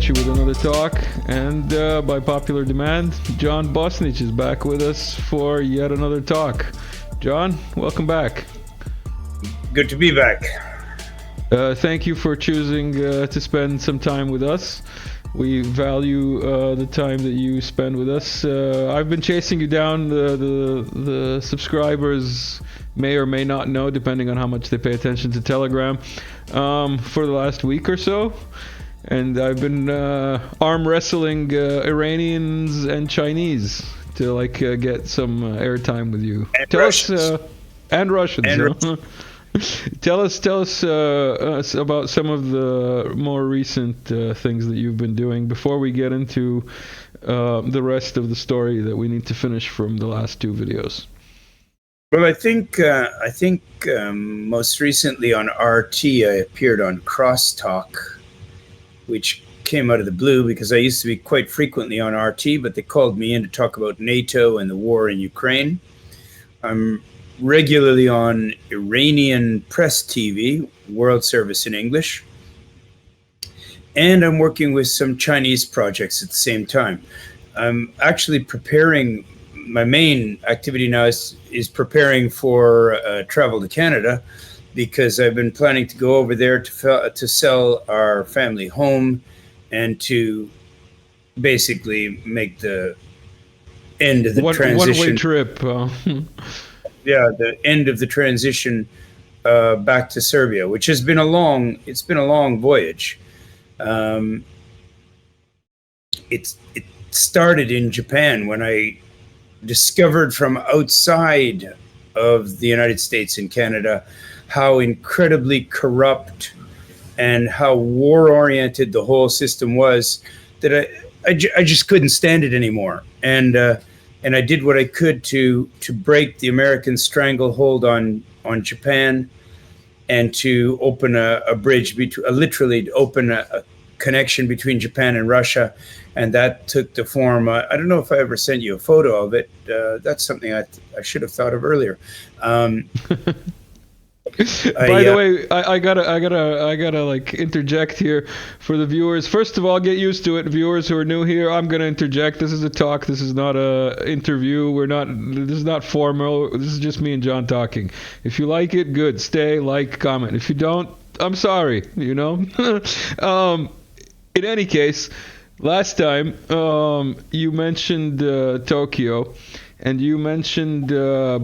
at you with another talk, and by popular demand, John Bosnitch is back with us for yet another talk. John, welcome back. Good to be back. Thank you for choosing to spend some time with us. We value the time that you spend with us. I've been chasing you down. The subscribers may or may not know, depending on how much they pay attention to Telegram, for the last week or so. And I've been arm wrestling Iranians and Chinese to get some airtime with you. And Russians. And Russians. And Russians. Tell us about some of the more recent things that you've been doing before we get into the rest of the story that we need to finish from the last two videos. Well, I think most recently on RT, I appeared on Crosstalk, which came out of the blue because I used to be quite frequently on RT, but they called me in to talk about NATO and the war in Ukraine. I'm regularly on Iranian Press TV, World Service in English, and I'm working with some Chinese projects at the same time. I'm actually preparing, my main activity now is preparing for travel to Canada, because I've been planning to go over there to sell our family home and to basically make the end of the transition. One-way trip. Yeah, the end of the transition back to Serbia, which has been a long voyage. It started in Japan when I discovered from outside of the United States and Canada how incredibly corrupt and how war-oriented the whole system was, that I just couldn't stand it anymore. And I did what I could to break the American stranglehold on Japan, and to open a bridge literally to open a connection between Japan and Russia. And that took the form. I don't know if I ever sent you a photo of it. That's something I should have thought of earlier. By the way, I gotta interject here for the viewers. First of all, get used to it, viewers who are new here. I'm gonna interject. This is a talk. This is not a interview. This is not formal. This is just me and John talking. If you like it, good. Stay, like, comment. If you don't, I'm sorry. You know. In any case, last time you mentioned Tokyo, and you mentioned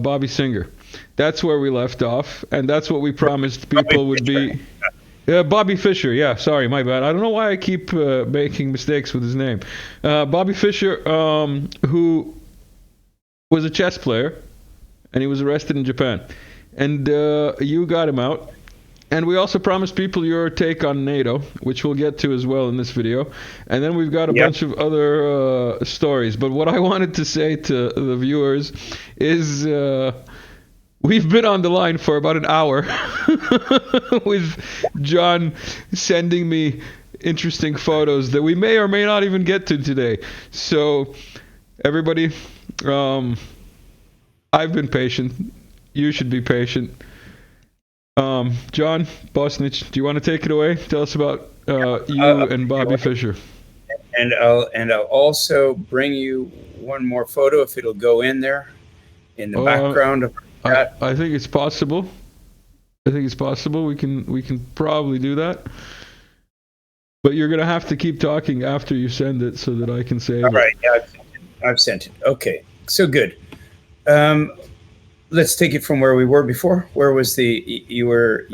Bobby Singer. That's where we left off, and that's what we promised people would be. Bobby Fischer, yeah, sorry, my bad. I don't know why I keep making mistakes with his name. Bobby Fischer, who was a chess player, and he was arrested in Japan. And you got him out. And we also promised people your take on NATO, which we'll get to as well in this video. And then we've got a bunch of other stories. But what I wanted to say to the viewers is... we've been on the line for about an hour with John sending me interesting photos that we may or may not even get to today. So, everybody, I've been patient. You should be patient. John Bosnitch, do you want to take it away? Tell us about you and Bobby Fischer. And I'll also bring you one more photo if it'll go in there in the background of. I think it's possible. We can probably do that. But you're gonna have to keep talking after you send it so that I can save it. All right. Yeah, I've sent it. Okay. So good. Let's take it from where we were before. Where was you were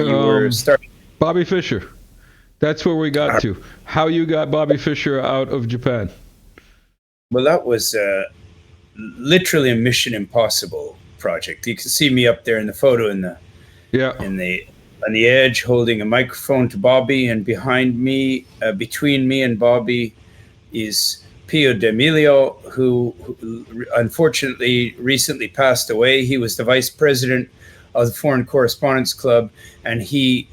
starting? Bobby Fischer. That's where we got to. How you got Bobby Fischer out of Japan? Well, that was literally a Mission Impossible project. You can see me up there in the photo on the edge, holding a microphone to Bobby, and behind me, between me and Bobby, is Pio D'Amelio, who unfortunately recently passed away. He was the vice president of the Foreign Correspondents Club, and he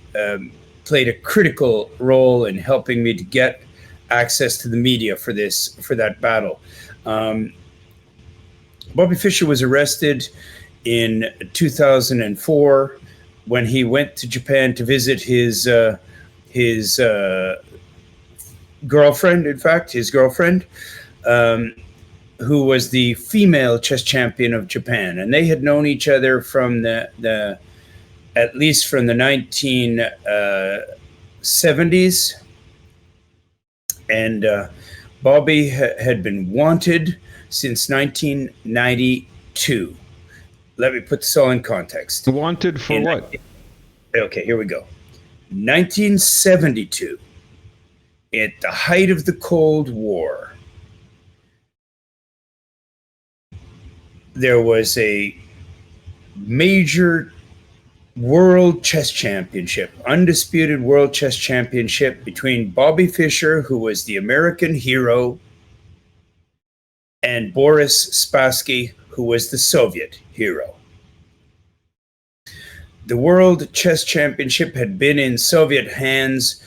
played a critical role in helping me to get access to the media for that battle. Bobby Fischer was arrested in 2004 when he went to Japan to visit his girlfriend, in fact, his girlfriend, who was the female chess champion of Japan. And they had known each other from the at least from the 1970s. And Bobby had been wanted since 1992. Let me put this all in context. Wanted for what? Okay, here we go. 1972, at the height of the Cold War, there was a major world chess championship, undisputed world chess championship between Bobby Fischer, who was the American hero, and Boris Spassky, who was the Soviet hero. The World Chess Championship had been in Soviet hands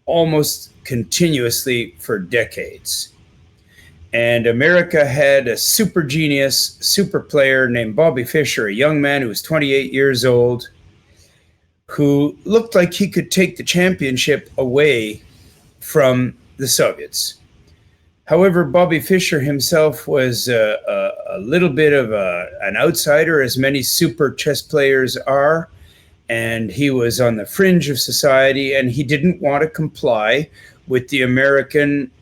almost continuously for decades. And America had a super genius, super player named Bobby Fischer, a young man who was 28 years old, who looked like he could take the championship away from the Soviets. However, Bobby Fischer himself was a little bit of an outsider, as many super chess players are, and he was on the fringe of society, and he didn't want to comply with the American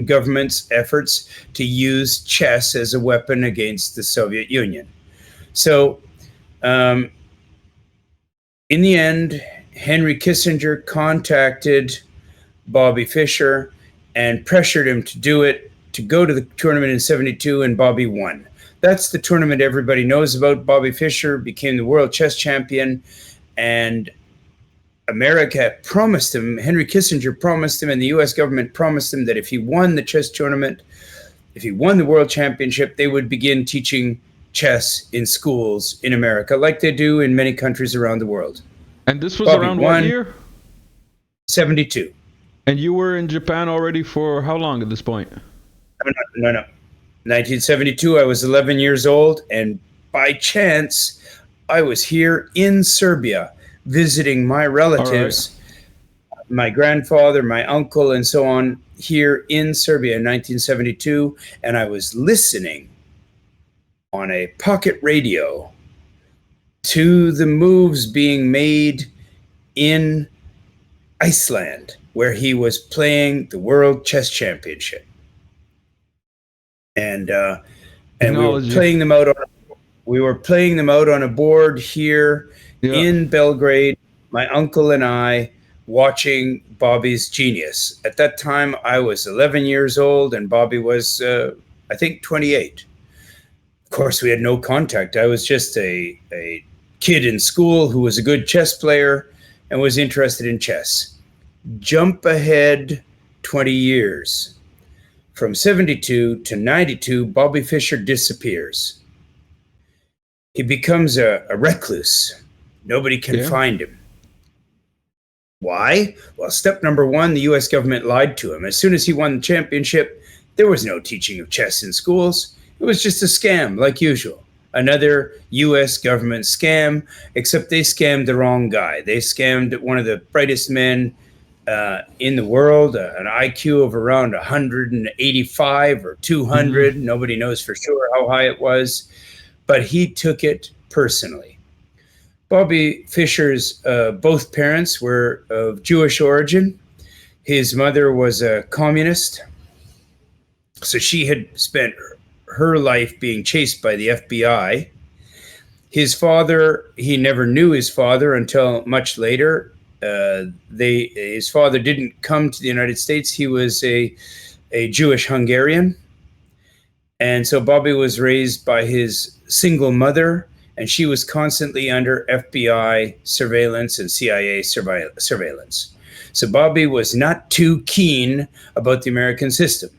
government's efforts to use chess as a weapon against the Soviet Union. So, in the end, Henry Kissinger contacted Bobby Fischer and pressured him to do it, to go to the tournament in 72, and Bobby won. That's the tournament everybody knows about. Bobby Fischer became the world chess champion, and America promised him, Henry Kissinger promised him, and the US government promised him that if he won the chess tournament, if he won the world championship, they would begin teaching chess in schools in America, like they do in many countries around the world. And this was Bobby around won, what year? 72. And you were in Japan already for how long at this point? No. 1972, I was 11 years old, and by chance, I was here in Serbia visiting my relatives, my grandfather, my uncle, and so on, here in Serbia in 1972, and I was listening on a pocket radio to the moves being made in Iceland, where he was playing the World Chess Championship. And we were playing them out on a board here in Belgrade, my uncle and I, watching Bobby's genius. At that time, I was 11 years old, and Bobby was, I think, 28. Of course, we had no contact. I was just a kid in school who was a good chess player and was interested in chess. Jump ahead 20 years. From 72 to 92, Bobby Fischer disappears. He becomes a recluse. Nobody can find him. Why? Well, step number one, the US government lied to him. As soon as he won the championship, there was no teaching of chess in schools. It was just a scam, like usual. Another US government scam, except they scammed the wrong guy. They scammed one of the brightest men in the world, an IQ of around 185 or 200. Nobody knows for sure how high it was, but he took it personally. Bobby Fischer's both parents were of Jewish origin. His mother was a communist, so she had spent her life being chased by the FBI. His father, he never knew his father until much later. His father didn't come to the United States. He was a Jewish Hungarian. And so Bobby was raised by his single mother, and she was constantly under FBI surveillance and CIA surveillance. So Bobby was not too keen about the American system.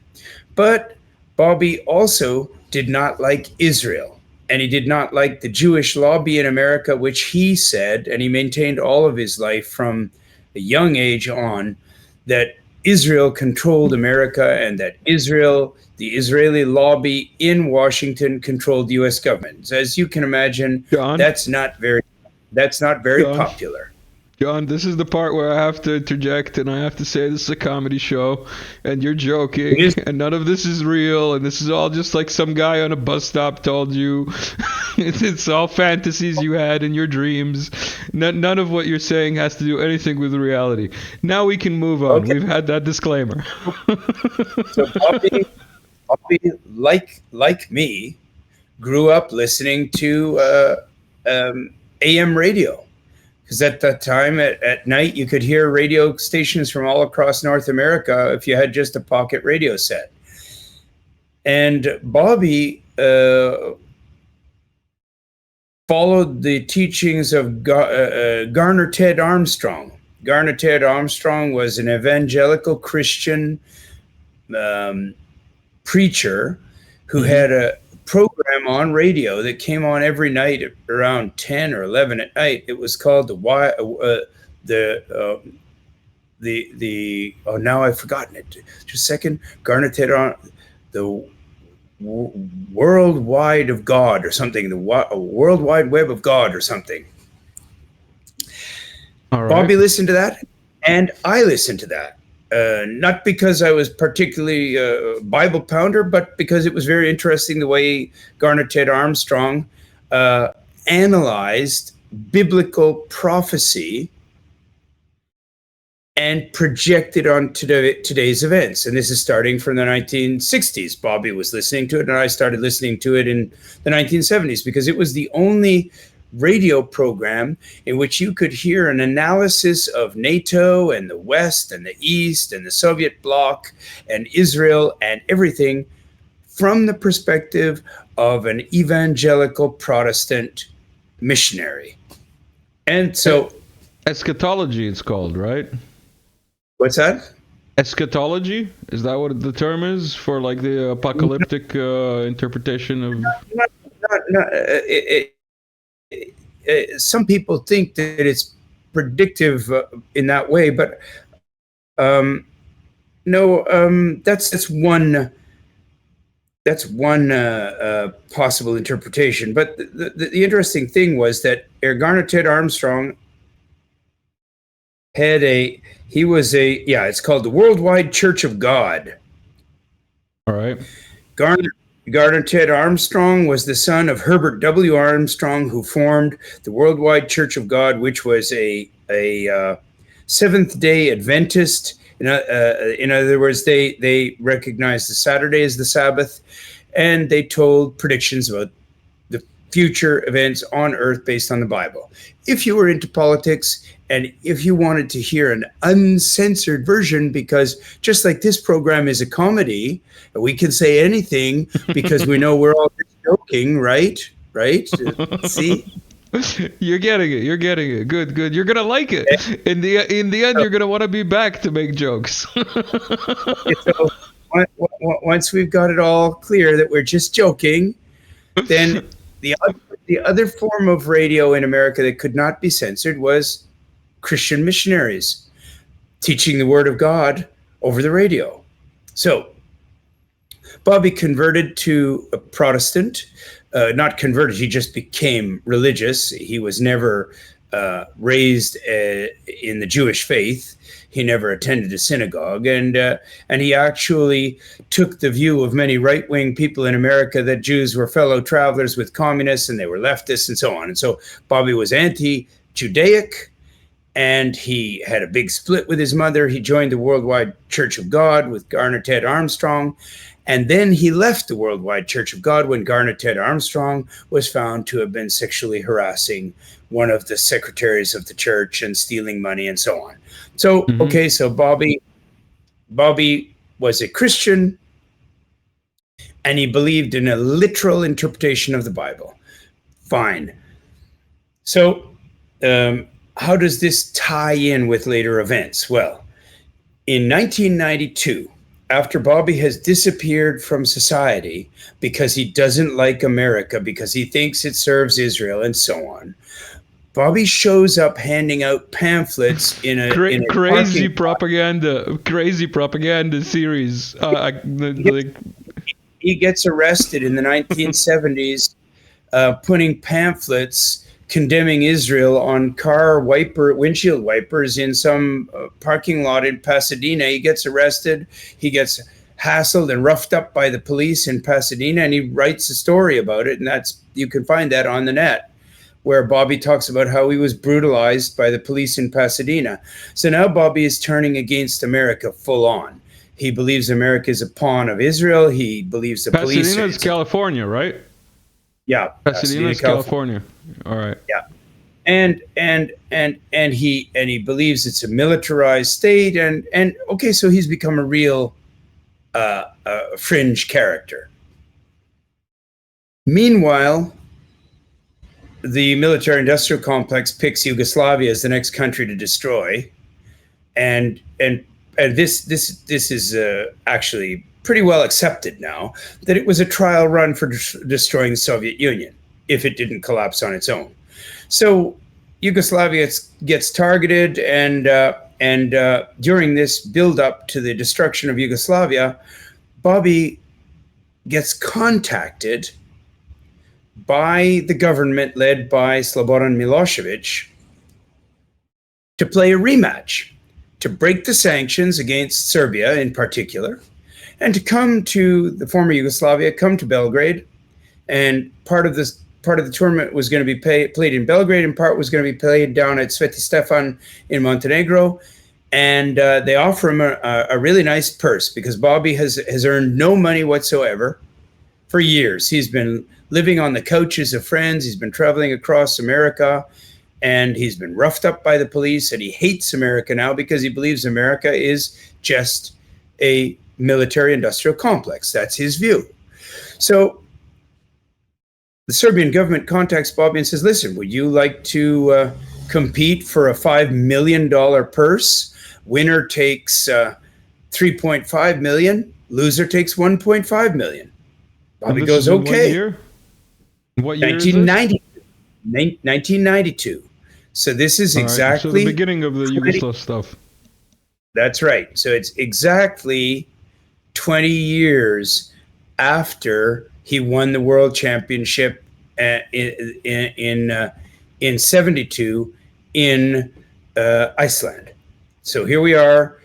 But Bobby also did not like Israel, and he did not like the Jewish lobby in America, which he said, and he maintained all of his life from a young age on, that Israel controlled America, and that the Israeli lobby in Washington controlled the U.S. government. So as you can imagine, John? that's not very John? popular. John, this is the part where I have to interject and I have to say this is a comedy show and you're It joking is. and none of this is real and this is all just like some guy on a bus stop told you. It's all fantasies you had in your dreams. None of what you're saying has to do anything with reality. Now we can move on. Okay. We've had that disclaimer. So Bobby, like me, grew up listening to AM radio. Because at that time, at night, you could hear radio stations from all across North America if you had just a pocket radio set. And Bobby followed the teachings of Garner Ted Armstrong. Garner Ted Armstrong was an evangelical Christian preacher who had a program on radio that came on every night at around 10 or 11 at night. It was called now I've forgotten it. Just a second. Garner Ted on the World Wide of God or something. The World Wide Web of God or something. All right. Bobby listened to that, and I listened to that. Not because I was particularly a Bible pounder, but because it was very interesting the way Garner Ted Armstrong analyzed biblical prophecy and projected on today's events. And this is starting from the 1960s. Bobby was listening to it, and I started listening to it in the 1970s because it was the only radio program in which you could hear an analysis of NATO and the West and the East and the Soviet bloc and Israel and everything from the perspective of an evangelical Protestant missionary. And so Eschatology it's called, right? What's that? Eschatology? Is that what the term is for like the apocalyptic interpretation of some people think that it's predictive in that way, but no, that's one possible interpretation. But the interesting thing was that Garner Ted Armstrong it's called the Worldwide Church of God. All right. Garner Ted Armstrong was the son of Herbert W. Armstrong, who formed the Worldwide Church of God, which was a Seventh-day Adventist. In other words, they recognized the Saturday as the Sabbath, and they told predictions about the future events on Earth based on the Bible. If you were into politics and if you wanted to hear an uncensored version, because just like this program is a comedy, we can say anything because we know we're all just joking, right? Right? See? You're getting it. Good. You're gonna like it. In the end, you're gonna want to be back to make jokes. So once we've got it all clear that we're just joking, then the other form of radio in America that could not be censored was Christian missionaries teaching the Word of God over the radio. So Bobby converted to a Protestant. Not converted, he just became religious. He was never raised in the Jewish faith. He never attended a synagogue, and he actually took the view of many right-wing people in America that Jews were fellow travelers with communists and they were leftists and so on. And so Bobby was anti-Judaic, and he had a big split with his mother. He joined the Worldwide Church of God with Garner Ted Armstrong. And then he left the Worldwide Church of God when Garner Ted Armstrong was found to have been sexually harassing one of the secretaries of the church and stealing money and so on. So, okay, so Bobby was a Christian, and he believed in a literal interpretation of the Bible. Fine. So, how does this tie in with later events? Well, in 1992, after Bobby has disappeared from society because he doesn't like America, because he thinks it serves Israel and so on, Bobby shows up handing out pamphlets in a crazy propaganda series. He gets arrested in the 1970s, putting pamphlets condemning Israel on windshield wipers in some parking lot in Pasadena. He gets arrested. He gets hassled and roughed up by the police in Pasadena, and he writes a story about it, and you can find that on the net, where Bobby talks about how he was brutalized by the police in Pasadena. So now Bobby is turning against America full on. He believes America is a pawn of Israel. He believes the police. Pasadena is California, right? Yeah, Pasadena is California. All right. Yeah, and he believes it's a militarized state, and okay, so he's become a real fringe character. Meanwhile, the military-industrial complex picks Yugoslavia as the next country to destroy, and this is actually pretty well accepted now, that it was a trial run for destroying the Soviet Union if it didn't collapse on its own. So Yugoslavia gets targeted, and during this build-up to the destruction of Yugoslavia, Bobby gets contacted by the government led by Slobodan Milosevic to play a rematch, to break the sanctions against Serbia in particular, and to come to the former Yugoslavia, come to Belgrade. And part of the tournament was going to be played in Belgrade, and part was going to be played down at Sveti Stefan in Montenegro. And they offer him a really nice purse, because Bobby has earned no money whatsoever for years. He's been living on the couches of friends. He's been traveling across America, and he's been roughed up by the police, and he hates America now because he believes America is just a military-industrial complex. That's his view. So the Serbian government contacts Bobby and says, listen, would you like to compete for a $5 million purse? Winner takes $3.5 million. Loser takes $1.5 million. Bobby goes, okay. What year? 1992. So this is exactly so the beginning of the Yugoslav stuff. That's right. So it's exactly 20 years after he won the world championship in 72 in Iceland. So here we are,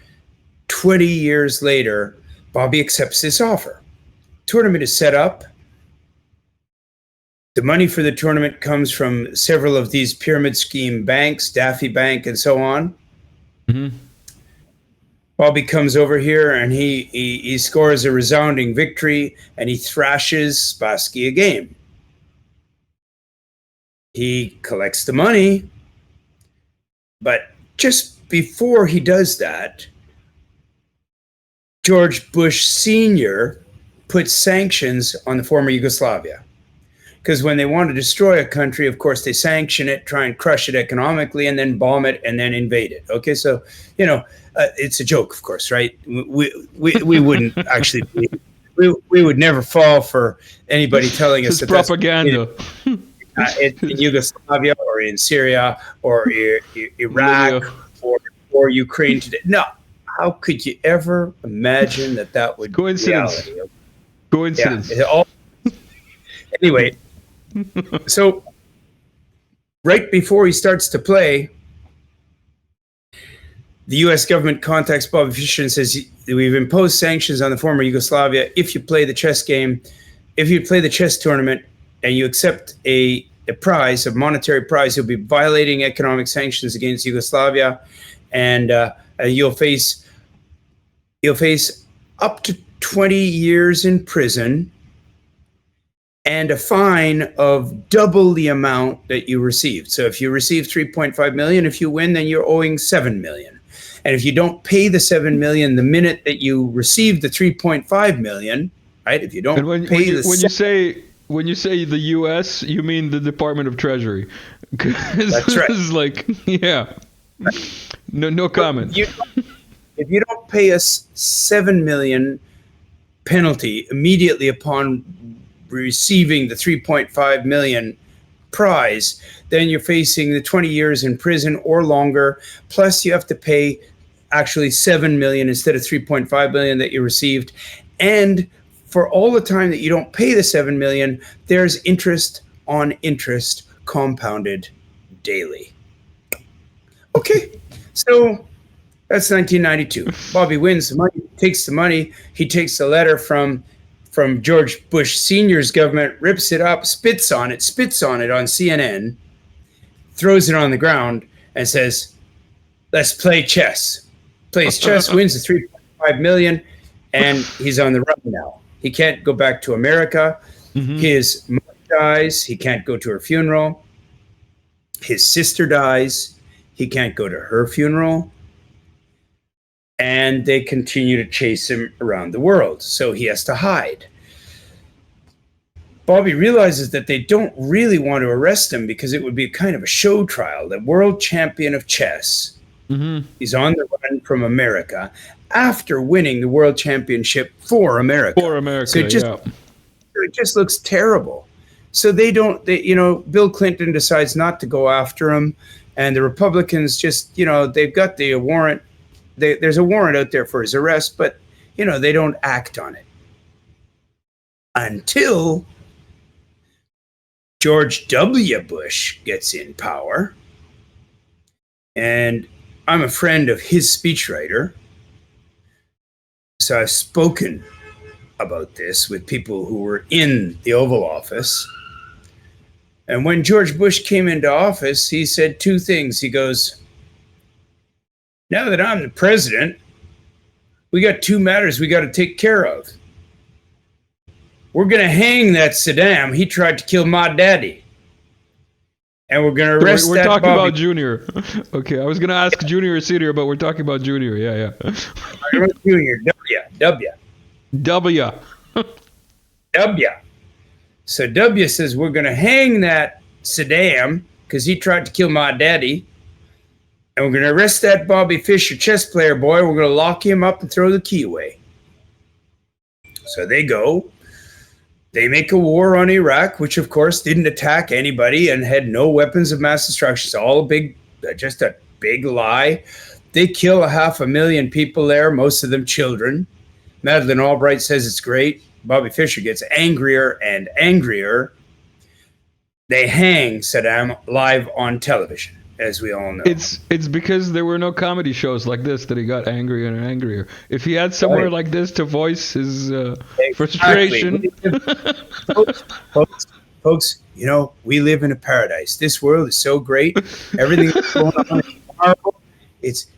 20 years later. Bobby accepts this offer. Tournament is set up. The money for the tournament comes from several of these pyramid scheme banks, Daffy Bank and so on. Mm-hmm. Bobby comes over here, and he scores a resounding victory, and he thrashes Spassky a game. He collects the money, but just before he does that, George Bush Sr. puts sanctions on the former Yugoslavia. Because when they want to destroy a country, of course, they sanction it, try and crush it economically, and then bomb it, and then invade it. Okay, so, it's a joke, of course, right? We wouldn't actually, we would never fall for anybody telling us that propaganda. It's in Yugoslavia or in Syria or Iraq or Ukraine today. No, how could you ever imagine that would be reality? Coincidence. Yeah, anyway, so right before he starts to play, the U.S. government contacts Bobby Fischer and says, we've imposed sanctions on the former Yugoslavia. If you play the chess game, if you play the chess tournament and you accept a prize, a monetary prize, you'll be violating economic sanctions against Yugoslavia, and you'll face up to 20 years in prison and a fine of double the amount that you received. So if you receive $3.5 million, if you win, then you're owing $7 million. And if you don't pay the $7 million the minute that you receive the $3.5 million, right? If you don't pay when you say the U.S., you mean the Department of Treasury. That's right. It's like, yeah, no comment. If you don't pay us $7 million penalty immediately upon receiving the $3.5 million prize, then you're facing the 20 years in prison or longer. Plus, you have to pay actually $7 million instead of $3.5 million that you received. And for all the time that you don't pay the $7 million, there's interest on interest compounded daily. Okay, so that's 1992. Bobby wins the money, takes the money. He takes the letter from George Bush Sr.'s government, rips it up, spits on it on CNN, throws it on the ground, and says, let's play chess. Plays chess, wins the $3.5 million, and he's on the run now. He can't go back to America. Mm-hmm. His mother dies. He can't go to her funeral. His sister dies. He can't go to her funeral. And they continue to chase him around the world. So he has to hide. Bobby realizes that they don't really want to arrest him because it would be kind of a show trial. The world champion of chess is on the run from America after winning the world championship for America. So it just looks terrible. So Bill Clinton decides not to go after him. And the Republicans just, they've got the warrant. There's a warrant out there for his arrest, but, they don't act on it. Until George W. Bush gets in power. And I'm a friend of his speechwriter. So I've spoken about this with people who were in the Oval Office. And when George Bush came into office, he said two things. He goes, now that I'm the president, we got two matters we got to take care of. We're going to hang that Saddam. He tried to kill my daddy. And we're going to arrest We're talking Bobby. about Junior. Okay, I was going to ask Junior or Senior, but we're talking about Junior. Yeah. Junior, W. W. So W says, we're going to hang that Saddam because he tried to kill my daddy. And we're going to arrest that Bobby Fischer chess player boy. We're going to lock him up and throw the key away. So they go. They make a war on Iraq, which of course didn't attack anybody and had no weapons of mass destruction. It's all just a big lie. They kill 500,000 people there, most of them children. Madeleine Albright says it's great. Bobby Fischer gets angrier and angrier. They hang Saddam live on television, as we all know. It's because there were no comedy shows like this that he got angrier and angrier. If he had somewhere like this to voice his frustration. Folks, we live in a paradise. This world is so great. Everything that's going on is horrible. It's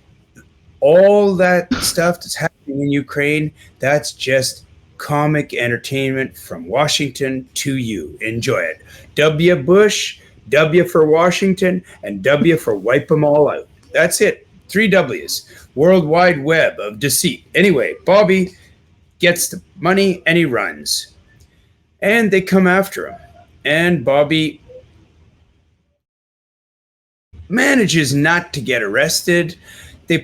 all that stuff that's happening in Ukraine. That's just comic entertainment from Washington to you. Enjoy it. W. Bush, W for Washington, and W for wipe them all out. That's it. 3 W's. World Wide Web of deceit. Anyway, Bobby gets the money and he runs. And they come after him. And Bobby manages not to get arrested. They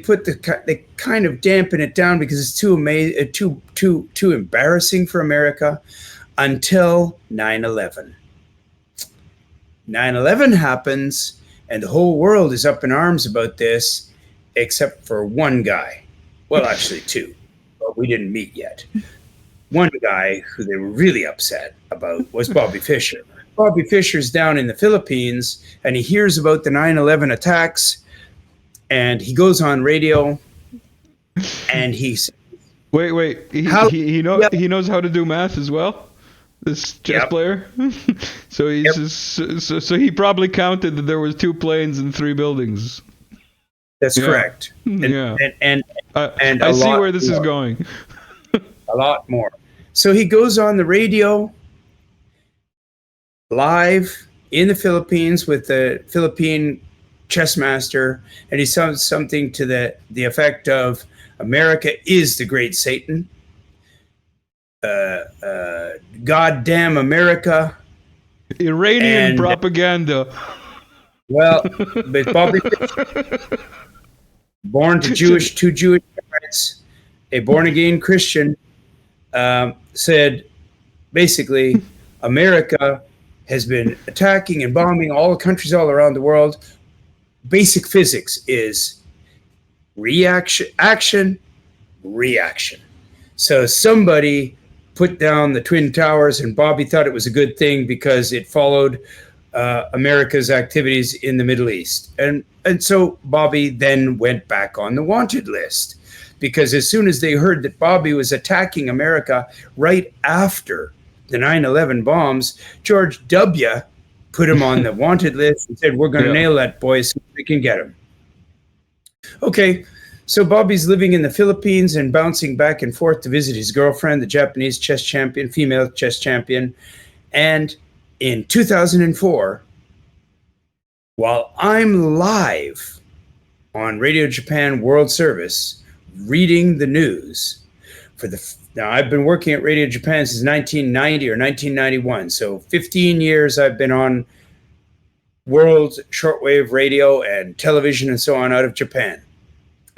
kind of dampen it down because it's too embarrassing for America until 9/11. 9/11 happens, and the whole world is up in arms about this, except for one guy. Well, actually two, but we didn't meet yet. One guy who they were really upset about was Bobby Fischer. Bobby Fischer's down in the Philippines, and he hears about the 9/11 attacks, and he goes on radio, and he's wait. He knows how to do math as well. This chess player. So so he probably counted that there was 2 planes and 3 buildings. That's correct. And I see where this is going. A lot more. So he goes on the radio live in the Philippines with the Philippine chess master, and he says something to the effect of, America is the great Satan. Goddamn America. Iranian propaganda. Well, but Bobby Fischer, born to two Jewish parents, a born-again Christian, said, basically, America has been attacking and bombing all the countries all around the world. Basic physics is reaction, action, reaction. So somebody put down the Twin Towers, and Bobby thought it was a good thing because it followed America's activities in the Middle East. And so Bobby then went back on the wanted list, because as soon as they heard that Bobby was attacking America right after the 9/11 bombs, George W. put him on the wanted list and said, we're going to nail that boy so we can get him. Okay, so Bobby's living in the Philippines and bouncing back and forth to visit his girlfriend, the Japanese chess champion, female chess champion. And in 2004, while I'm live on Radio Japan World Service, reading the news now I've been working at Radio Japan since 1990 or 1991. So 15 years I've been on world shortwave radio and television and so on out of Japan.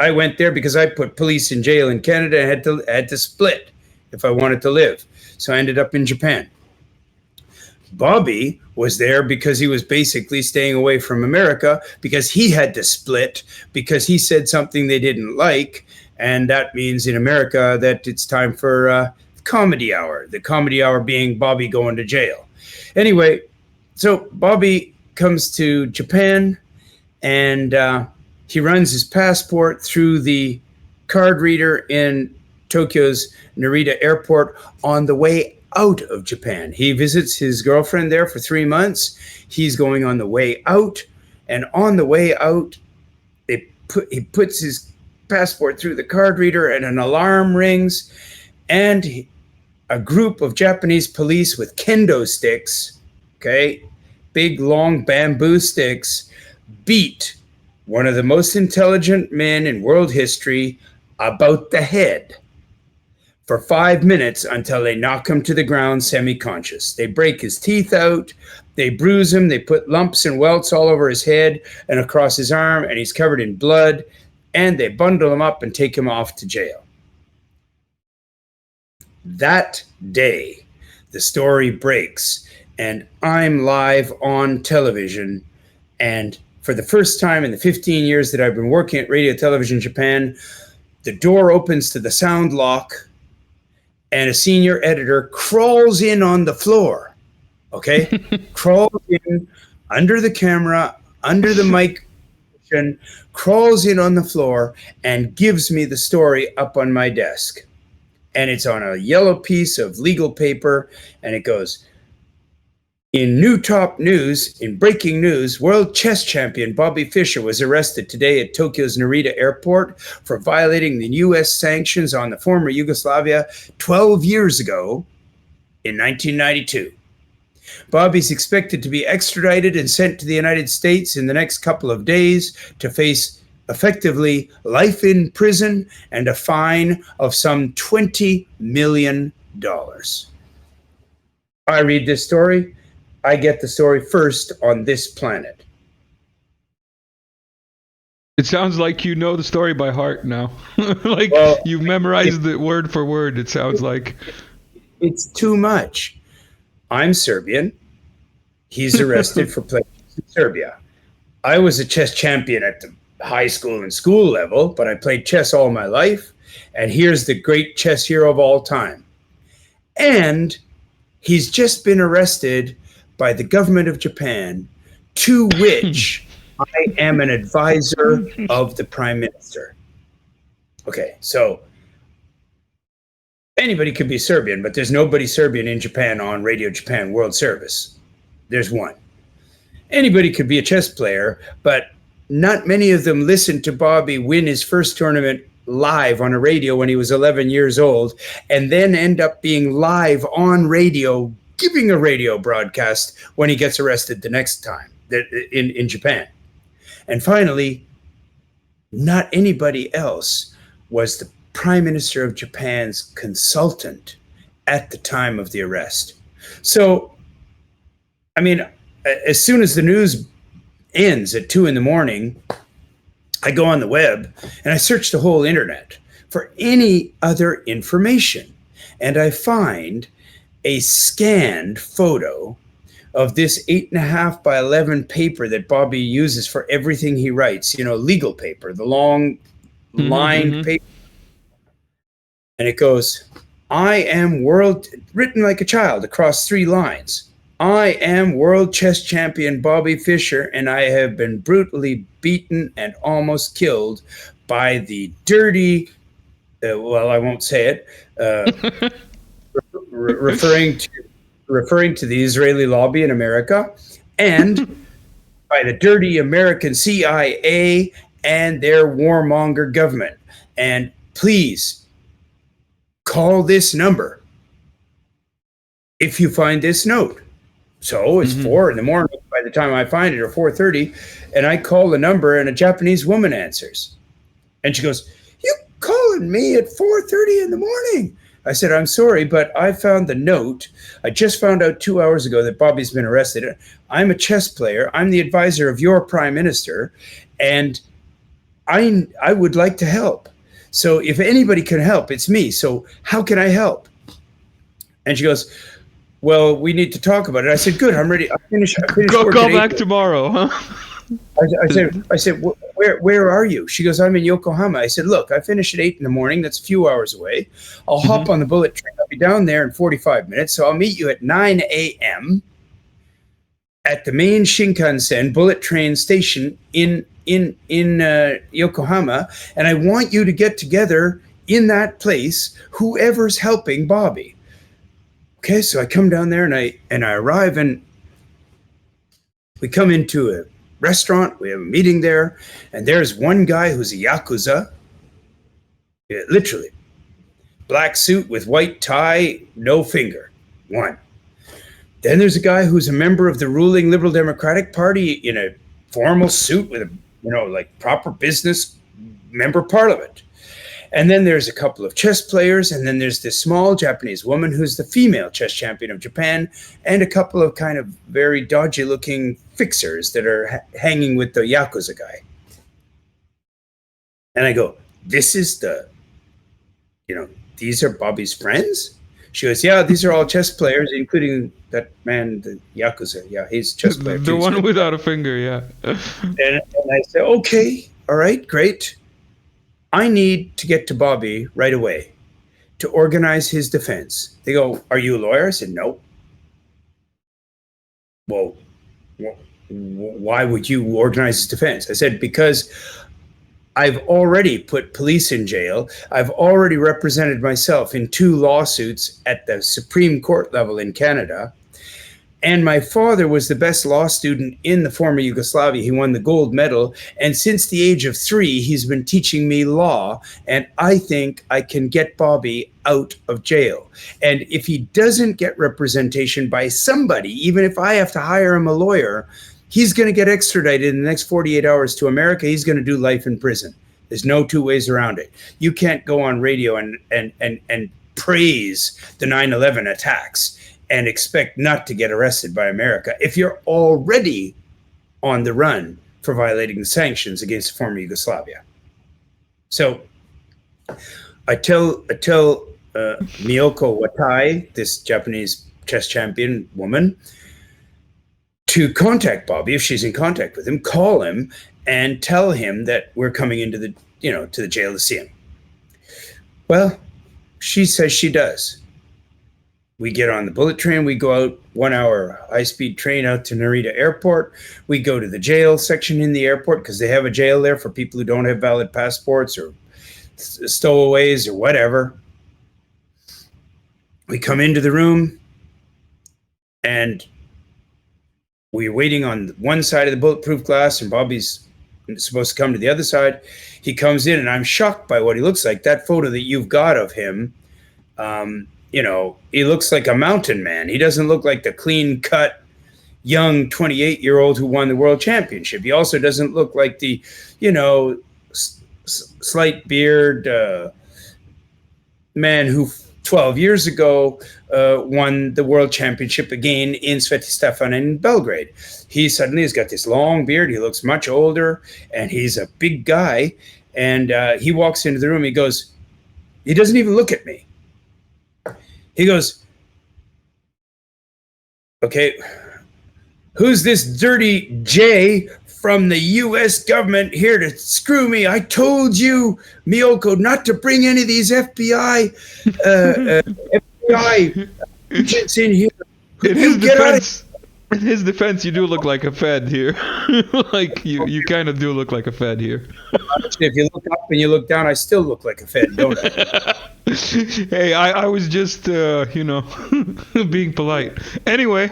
I went there because I put police in jail in Canada and had to split if I wanted to live. So I ended up in Japan. Bobby was there because he was basically staying away from America because he had to split because he said something they didn't like. And that means in America that it's time for comedy hour, the comedy hour being Bobby going to jail. Anyway, so Bobby comes to Japan and he runs his passport through the card reader in Tokyo's Narita airport on the way out of Japan. He visits his girlfriend there for 3 months. He's going on the way out, and on the way out, he puts his passport through the card reader and an alarm rings, and a group of Japanese police with kendo sticks, okay, big long bamboo sticks, beat one of the most intelligent men in world history about the head for 5 minutes until they knock him to the ground semi-conscious. They break his teeth out, they bruise him, they put lumps and welts all over his head and across his arm, and he's covered in blood, and they bundle him up and take him off to jail. That day, the story breaks, and I'm live on television, and for the first time in the 15 years that I've been working at Radio Television Japan, the door opens to the sound lock, and a senior editor crawls in on the floor, okay? Crawls in under the camera, under the mic, crawls in on the floor and gives me the story up on my desk. And it's on a yellow piece of legal paper, and it goes, in new top news, in breaking news, world chess champion Bobby Fischer was arrested today at Tokyo's Narita airport for violating the U.S. sanctions on the former Yugoslavia 12 years ago in 1992. Bobby's expected to be extradited and sent to the United States in the next couple of days to face effectively life in prison and a fine of some $20 million. I read this story. I get the story first on this planet. It sounds like you know the story by heart now. Like you've memorized it word for word, it sounds like. It's too much. I'm Serbian. He's arrested for playing in Serbia. I was a chess champion at the high school and school level, but I played chess all my life. And here's the great chess hero of all time. And he's just been arrested by the government of Japan, to which I am an advisor of the Prime Minister. Okay, so anybody could be Serbian, but there's nobody Serbian in Japan on Radio Japan World Service. There's one. Anybody could be a chess player, but not many of them listened to Bobby win his first tournament live on a radio when he was 11 years old, and then end up being live on radio, giving a radio broadcast when he gets arrested the next time in Japan. And finally, not anybody else was the Prime Minister of Japan's consultant at the time of the arrest. So, I mean, as soon as the news ends at 2 a.m, I go on the web and I search the whole internet for any other information. And I find a scanned photo of this 8.5 by 11 paper that Bobby uses for everything he writes, you know, legal paper, the long lined paper. And it goes, I am world, written like a child across 3 lines. I am world chess champion Bobby Fischer, and I have been brutally beaten and almost killed by the dirty, well, I won't say it, referring to the Israeli lobby in America, and by the dirty American CIA and their warmonger government. And please call this number if you find this note. So it's 4 a.m. by the time I find it, or 4:30, and I call the number, and a Japanese woman answers, and she goes, "You calling me at 4:30 in the morning?" I said, "I'm sorry, but I found the note. I just found out 2 hours ago that Bobby's been arrested. I'm a chess player. I'm the advisor of your prime minister, and I would like to help. So if anybody can help, it's me. So how can I help?" And she goes, "Well, we need to talk about it." I said, "Good, I'm ready. I finished Go back tomorrow, huh? I said, where are you?" She goes, "I'm in Yokohama." I said, "Look, I finish at 8 in the morning. That's a few hours away. I'll hop on the bullet train. I'll be down there in 45 minutes. So I'll meet you at 9 a.m. at the main Shinkansen bullet train station in Yokohama. And I want you to get together in that place, whoever's helping Bobby." Okay, so I come down there and I arrive, and we come into a restaurant. We have a meeting there, and there's one guy who's a Yakuza, literally, black suit with white tie, no finger, one. Then there's a guy who's a member of the ruling Liberal Democratic Party in a formal suit with a, like proper business member of parliament. And then there's a couple of chess players, and then there's this small Japanese woman who's the female chess champion of Japan, and a couple of kind of very dodgy-looking fixers that are hanging with the Yakuza guy. And I go, "This is these are Bobby's friends?" She goes, "Yeah, these are all chess players, including that man, the Yakuza. Yeah, he's a chess player. The one without a finger, yeah." And I said, "Okay, all right, great. I need to get to Bobby right away to organize his defense." They go, "Are you a lawyer?" I said, "No." "Well, why would you organize his defense?" I said, "Because I've already put police in jail. I've already represented myself in 2 lawsuits at the Supreme Court level in Canada. And my father was the best law student in the former Yugoslavia. He won the gold medal. And since the age of 3, he's been teaching me law. And I think I can get Bobby out of jail. And if he doesn't get representation by somebody, even if I have to hire him a lawyer, he's going to get extradited in the next 48 hours to America. He's going to do life in prison. There's no 2 ways around it. You can't go on radio and praise the 9/11 attacks and expect not to get arrested by America if you're already on the run for violating the sanctions against former Yugoslavia." So I tell Miyoko Watai, this Japanese chess champion woman, to contact Bobby if she's in contact with him, call him and tell him that we're coming into the, to the jail to see him. Well, she says she does. We get on the bullet train. We go out 1 hour high-speed train out to Narita Airport. We go to the jail section in the airport because they have a jail there for people who don't have valid passports or stowaways or whatever. We come into the room, and we're waiting on one side of the bulletproof glass, and Bobby's supposed to come to the other side. He comes in, and I'm shocked by what he looks like. That photo that you've got of him, he looks like a mountain man. He doesn't look like the clean-cut, young 28-year-old who won the world championship. He also doesn't look like the, slight beard man who 12 years ago won the world championship again in Svetistefan in Belgrade. He suddenly has got this long beard. He looks much older, and he's a big guy. And he walks into the room. He goes, he doesn't even look at me. He goes, "Okay, who's this dirty J from the U.S. government here to screw me? I told you, Miyoko, not to bring any of these FBI agents in here. In his defense, In his defense, you do look like a Fed here. Like you kind of do look like a Fed here. Honestly, if you look up and you look down, I still look like a Fed, don't I? Hey, I was just being polite. Anyway.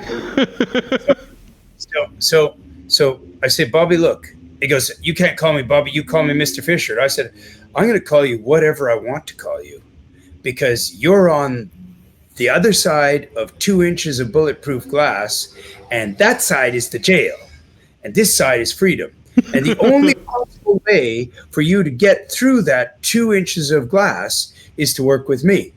So I say, Bobby, look. He goes, you can't call me Bobby. You call me Mr. Fisher. I said, I'm going to call you whatever I want to call you, because you're on the other side of 2 inches of bulletproof glass, and that side is the jail, and this side is freedom. And the only possible way for you to get through that 2 inches of glass is to work with me.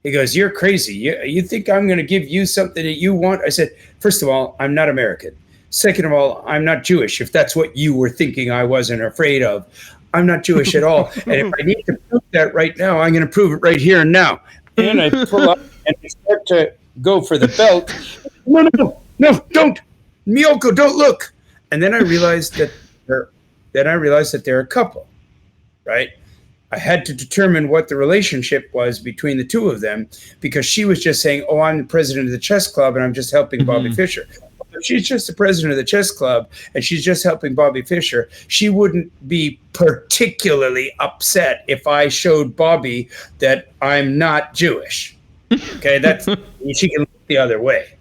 He goes, you're crazy. You think I'm going to give you something that you want? I said, first of all, I'm not American. Second of all, I'm not Jewish. If that's what you were thinking I wasn't afraid of, I'm not Jewish at all. And if I need to prove that right now, I'm going to prove it right here and now. And I pull up and I start to go for the belt. No, don't. Miyoko, don't look. And then I realized that they're a couple, right? I had to determine what the relationship was between the two of them, because she was just saying, oh, I'm the president of the chess club and I'm just helping Bobby Fischer. If she's just the president of the chess club and she's just helping Bobby Fischer, she wouldn't be particularly upset if I showed Bobby that I'm not Jewish. Okay, that's she can look the other way.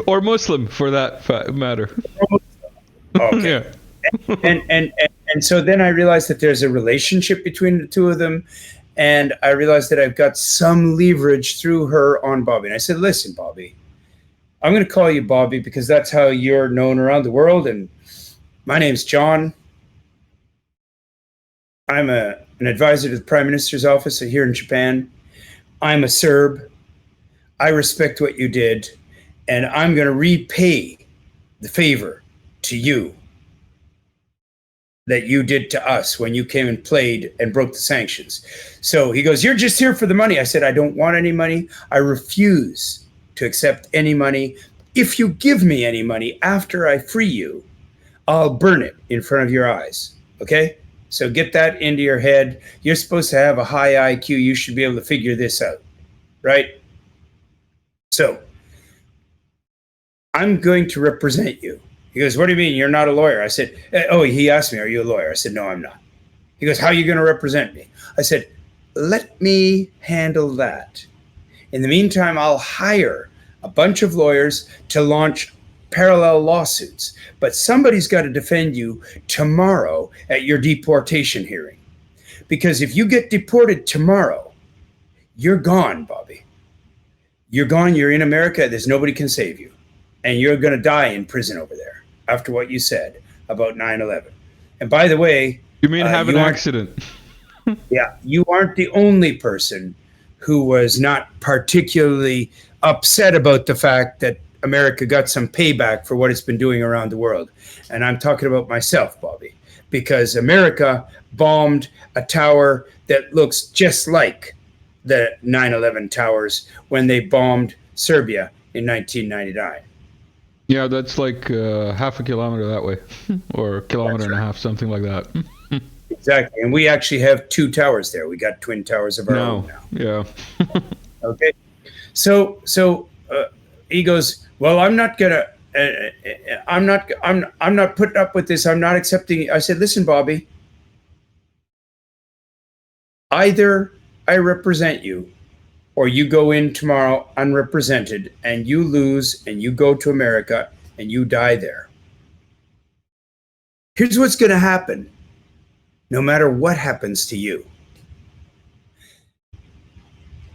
Or Muslim, for that matter. Okay. Yeah. And so then I realized that there's a relationship between the two of them, and I realized that I've got some leverage through her on Bobby. And I said, listen, Bobby, I'm going to call you Bobby because that's how you're known around the world. And my name's John. I'm an advisor to the Prime Minister's office here in Japan. I'm a Serb. I respect what you did, and I'm going to repay the favor to you that you did to us when you came and played and broke the sanctions. So he goes, you're just here for the money. I said, I don't want any money. I refuse to accept any money. If you give me any money after I free you, I'll burn it in front of your eyes. Okay? So get that into your head. You're supposed to have a high IQ. You should be able to figure this out. Right? So I'm going to represent you. He goes, what do you mean? You're not a lawyer? I said, oh, he asked me, are you a lawyer? I said, no, I'm not. He goes, how are you going to represent me? I said, let me handle that. In the meantime, I'll hire a bunch of lawyers to launch parallel lawsuits. But somebody's got to defend you tomorrow at your deportation hearing. Because if you get deported tomorrow, you're gone, Bobby. You're gone. You're in America. There's nobody can save you. And you're going to die in prison over there after what you said about 9/11. And by the way, you mean have an accident? Yeah, you aren't the only person who was not particularly upset about the fact that America got some payback for what it's been doing around the world. And I'm talking about myself, Bobby, because America bombed a tower that looks just like the 9/11 towers when they bombed Serbia in 1999. Yeah, that's like half a kilometer that way, or a kilometer and a half, something like that. Exactly, and we actually have 2 towers there. We got twin towers of our own now. Yeah. Okay, so he goes, well, I'm not gonna, I'm not putting up with this. I'm not accepting. I said, listen, Bobby, either I represent you, or you go in tomorrow unrepresented and you lose and you go to America and you die there. Here's what's going to happen, no matter what happens to you.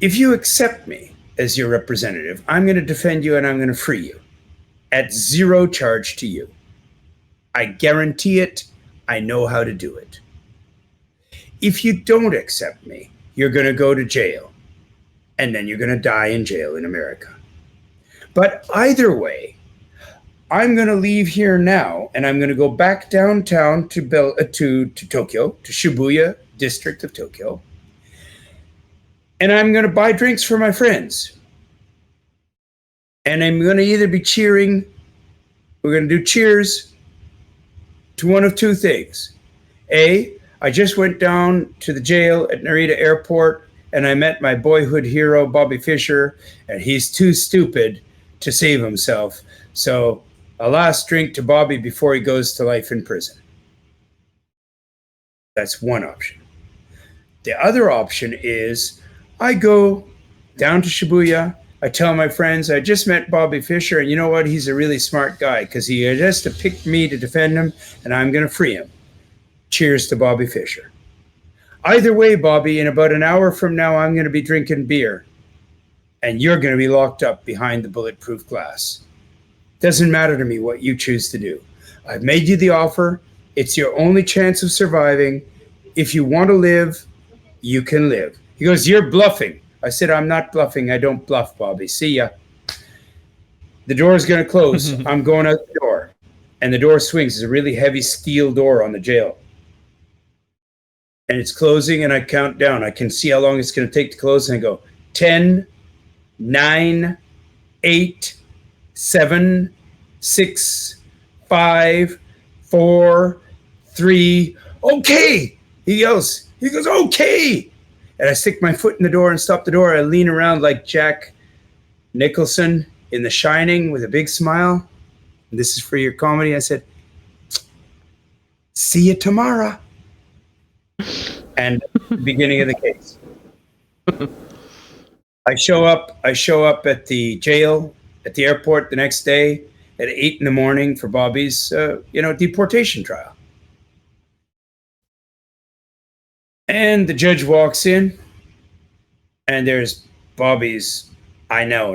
If you accept me as your representative, I'm going to defend you and I'm going to free you at 0 charge to you. I guarantee it. I know how to do it. If you don't accept me, you're going to go to jail. And then you're going to die in jail in America. But either way, I'm going to leave here now, and I'm going to go back downtown to Tokyo, to Shibuya district of Tokyo, and I'm going to buy drinks for my friends. And I'm going to either be cheering, we're going to do cheers to one of 2 things. A, I just went down to the jail at Narita Airport, and I met my boyhood hero, Bobby Fischer, and he's too stupid to save himself. So a last drink to Bobby before he goes to life in prison. That's one option. The other option is I go down to Shibuya. I tell my friends, I just met Bobby Fischer, and you know what? He's a really smart guy because he has to pick me to defend him, and I'm going to free him. Cheers to Bobby Fischer. Either way, Bobby, in about an hour from now, I'm going to be drinking beer, and you're going to be locked up behind the bulletproof glass. Doesn't matter to me what you choose to do. I've made you the offer. It's your only chance of surviving. If you want to live, you can live. He goes, you're bluffing. I said, I'm not bluffing. I don't bluff, Bobby. See ya. The door is going to close. I'm going out the door. And the door swings. It's a really heavy steel door on the jail. And it's closing, and I count down. I can see how long it's going to take to close, and I go, 10, 9, 8, 7, 6, 5, 4, 3. Okay. He yells. He goes, okay. And I stick my foot in the door and stop the door. I lean around like Jack Nicholson in The Shining with a big smile. And this is for your comedy. I said, see you tomorrow. And beginning of the case. I show up at the jail at the airport the next day at 8 a.m. for Bobby's deportation trial. And the judge walks in, and there's Bobby's, I now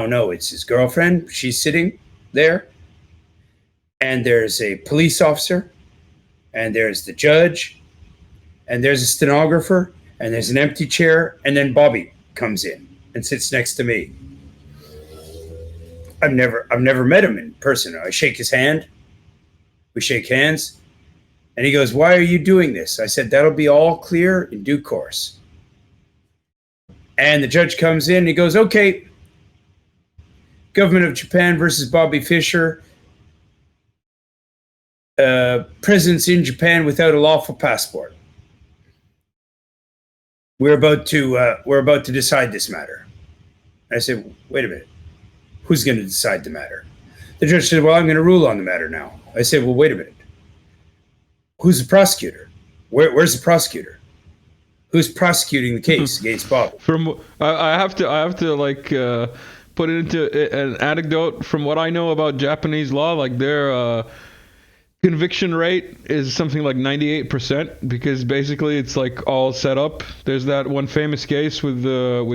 know it's his girlfriend. She's sitting there. And there's a police officer, and there's the judge, and there's a stenographer, and there's an empty chair, and then Bobby comes in and sits next to me. I've never met him in person. I shake his hand. We shake hands. And he goes, why are you doing this? I said, that'll be all clear in due course. And the judge comes in and he goes, okay, Government of Japan versus Bobby Fischer. Presence in Japan without a lawful passport. We're about to decide this matter. I said, wait a minute. Who's going to decide the matter? The judge said, well, I'm going to rule on the matter now. I said, well, wait a minute. Who's the prosecutor? Where's the prosecutor? Who's prosecuting the case against Bob? I have to put it into an anecdote. From what I know about Japanese law, like their conviction rate is something like 98%, because basically it's like all set up. There's that one famous case with the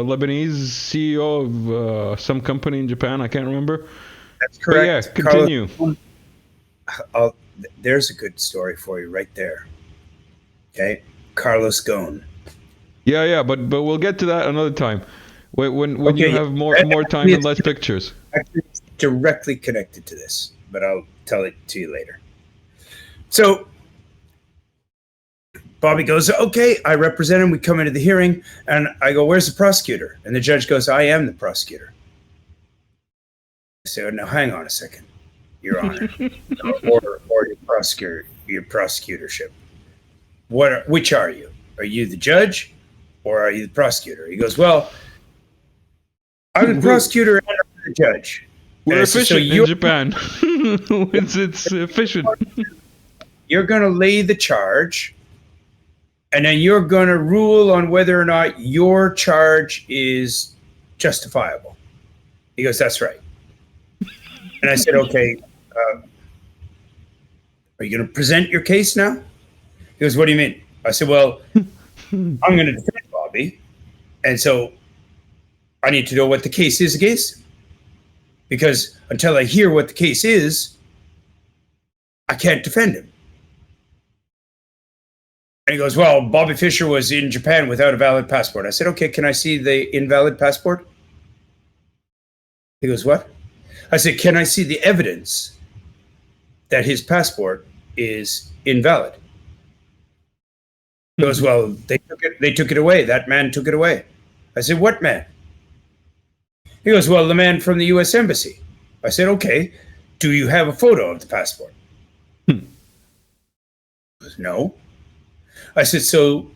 Lebanese CEO of some company in Japan. I can't remember. That's correct. But yeah, continue. There's a good story for you right there. Okay, Carlos Ghosn. Yeah, but we'll get to that another time. When you have more time and less pictures. Actually, it's directly connected to this, but I'll tell it to you later. So Bobby goes, okay, I represent him. We come into the hearing, and I go, where's the prosecutor? And the judge goes, I am the prosecutor. I say, oh, now hang on a second, Your Honor, or your prosecutorship. Which are you? Are you the judge, or are you the prosecutor? He goes, well, I'm the prosecutor and I'm the judge. We're efficient in Japan. It's efficient. You're going to lay the charge, and then you're going to rule on whether or not your charge is justifiable. He goes, that's right. And I said, okay, are you going to present your case now? He goes, what do you mean? I said, well, I'm going to defend Bobby, and so I need to know what the case is against him. Because until I hear what the case is, I can't defend him. And he goes, well, Bobby Fischer was in Japan without a valid passport. I said, okay, can I see the invalid passport? He goes, what? I said, can I see the evidence that his passport is invalid? He goes, well, they took it away. That man took it away. I said, what man? He goes, well, the man from the U.S. Embassy. I said, okay, do you have a photo of the passport? He goes, no. I said, so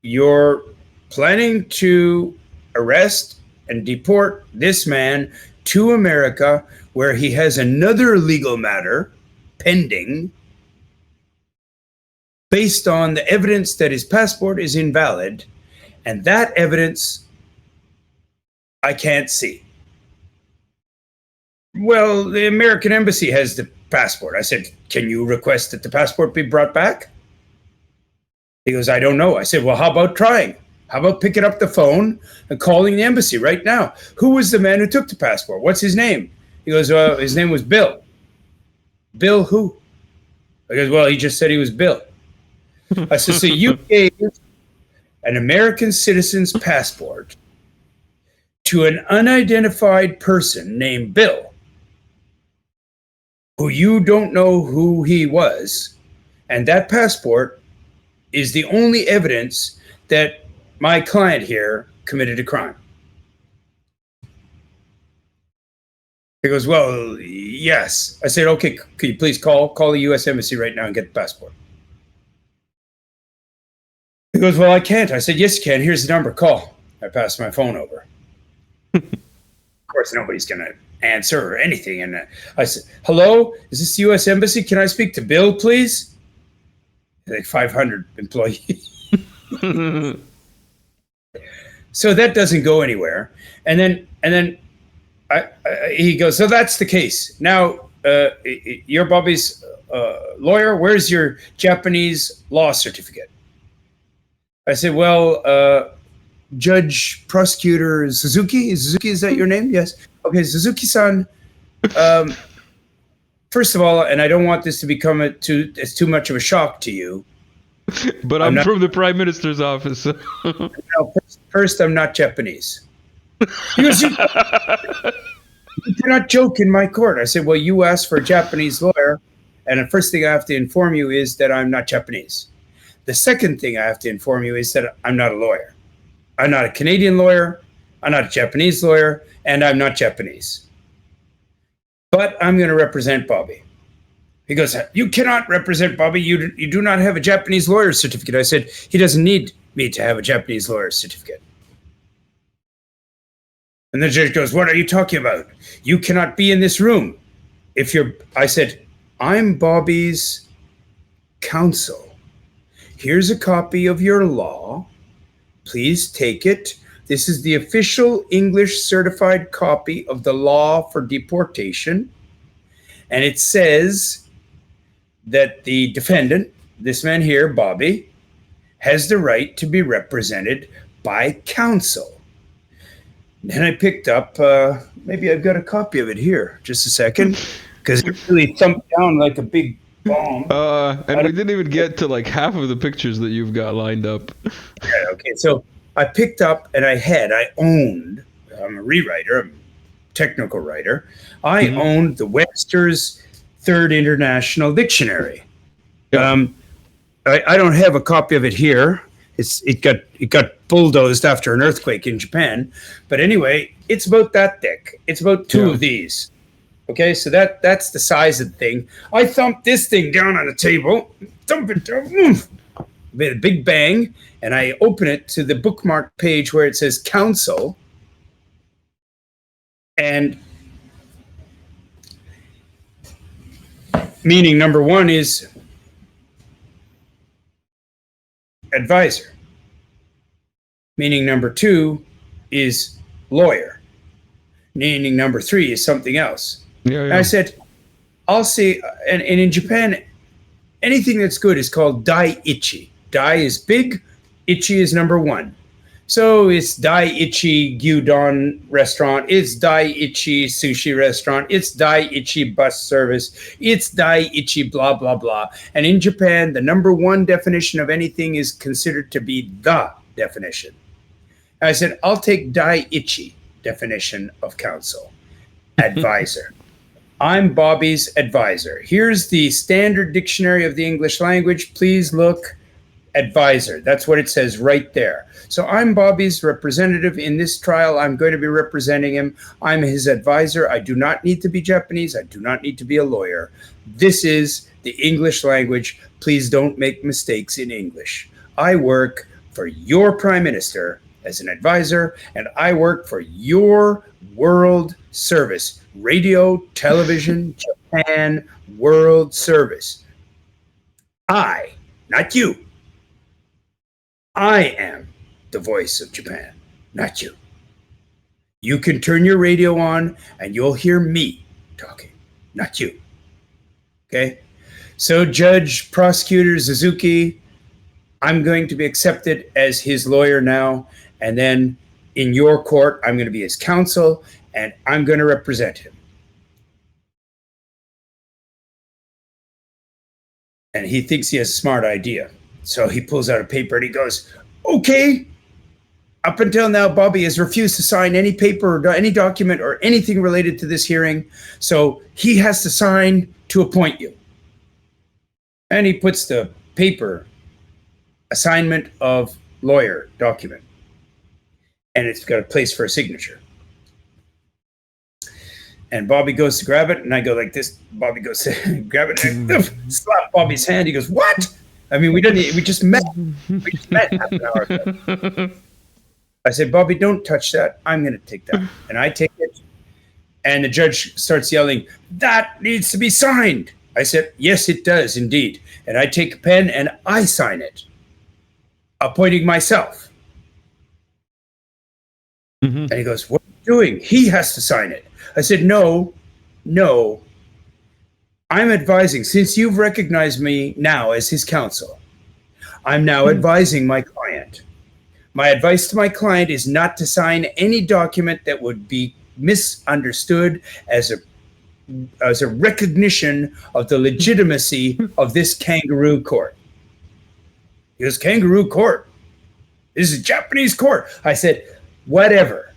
you're planning to arrest and deport this man to America, where he has another legal matter pending based on the evidence that his passport is invalid, and that evidence I can't see. Well, the American embassy has the passport. I said, can you request that the passport be brought back? He goes, I don't know. I said, well, how about trying? How about picking up the phone and calling the embassy right now? Who was the man who took the passport? What's his name? He goes, his name was Bill. Bill who? I goes, well, he just said he was Bill. I said, so you gave an American citizen's passport to an unidentified person named Bill, who you don't know who he was, and that passport is the only evidence that my client here committed a crime. He goes, well, yes. I said, okay, could you please call the U.S. Embassy right now and get the passport? He goes, well, I can't. I said, yes, you can. Here's the number. Call. I passed my phone over. Of course, nobody's going to answer or anything. And I said, hello, is this the U.S. Embassy? Can I speak to Bill, please? Like 500 employees. So that doesn't go anywhere. And then he goes, so that's the case. Now, you're Bobby's lawyer. Where's your Japanese law certificate? I said, well, Judge Prosecutor Suzuki. Is that your name? Yes. Okay, Suzuki-san. First of all, and I don't want this to become too much of a shock to you. But I'm from the Prime Minister's office. No, first, I'm not Japanese. He goes, you cannot joke in my court. I said, well, you asked for a Japanese lawyer, and the first thing I have to inform you is that I'm not Japanese. The second thing I have to inform you is that I'm not a lawyer. I'm not a Canadian lawyer, I'm not a Japanese lawyer, and I'm not Japanese. But I'm going to represent Bobby. He goes, you cannot represent Bobby. You do not have a Japanese lawyer's certificate. I said, he doesn't need me to have a Japanese lawyer's certificate. And the judge goes, what are you talking about? You cannot be in this room. I said, I'm Bobby's counsel. Here's a copy of your law. Please take it. This is the official English certified copy of the law for deportation. And it says that the defendant, this man here, Bobby, has the right to be represented by counsel. Then I picked up, maybe I've got a copy of it here. Just a second, because it really thumped down like a big bomb. And we didn't even get to like half of the pictures that you've got lined up. Yeah, okay, so I picked up and I owned, I'm a rewriter, I'm a technical writer. I owned the Webster's Third International Dictionary. Yeah. I don't have a copy of it here. It got bulldozed after an earthquake in Japan. But anyway, it's about that thick. It's about two of these. Okay, so that's the size of the thing. I thumped this thing down on the table, thump it down, made a big bang, and I open it to the bookmark page where it says counsel. And meaning number one is advisor. Meaning number two is lawyer. Meaning number three is something else. Yeah. And I said, I'll see, and in Japan, anything that's good is called dai-ichi. Dai is big, ichi is number one. So it's dai-ichi gyudon restaurant, it's dai-ichi sushi restaurant, it's dai-ichi bus service, it's dai-ichi blah, blah, blah. And in Japan, the number one definition of anything is considered to be the definition. And I said, I'll take dai-ichi definition of counsel, advisor. I'm Bobby's advisor. Here's the standard dictionary of the English language. Please look, advisor. That's what it says right there. So I'm Bobby's representative in this trial. I'm going to be representing him. I'm his advisor. I do not need to be Japanese. I do not need to be a lawyer. This is the English language. Please don't make mistakes in English. I work for your prime minister as an advisor, and I work for your world service, radio, television, Japan world service. I, not you, I am the voice of Japan, not you. You can turn your radio on and you'll hear me talking, not you. Okay? So Judge Prosecutor Suzuki, I'm going to be accepted as his lawyer now, and then in your court, I'm going to be his counsel, and I'm going to represent him. And he thinks he has a smart idea. So he pulls out a paper and he goes, okay, up until now, Bobby has refused to sign any paper or any document or anything related to this hearing. So he has to sign to appoint you. And he puts the paper, assignment of lawyer document. And it's got a place for a signature. And Bobby goes to grab it, and I go like this. Bobby goes to grab it, and I slap Bobby's hand. He goes, what? I mean, we just met. We just met half an hour ago. I said, Bobby, don't touch that. I'm going to take that. And I take it. And the judge starts yelling, that needs to be signed. I said, yes, it does indeed. And I take a pen and I sign it, appointing myself. Mm-hmm. And he goes, what are you doing? He has to sign it. I said, no. I'm advising, since you've recognized me now as his counsel, I'm now advising my client. My advice to my client is not to sign any document that would be misunderstood as a recognition of the legitimacy of this kangaroo court. He goes, kangaroo court? This is a Japanese court. I said, whatever.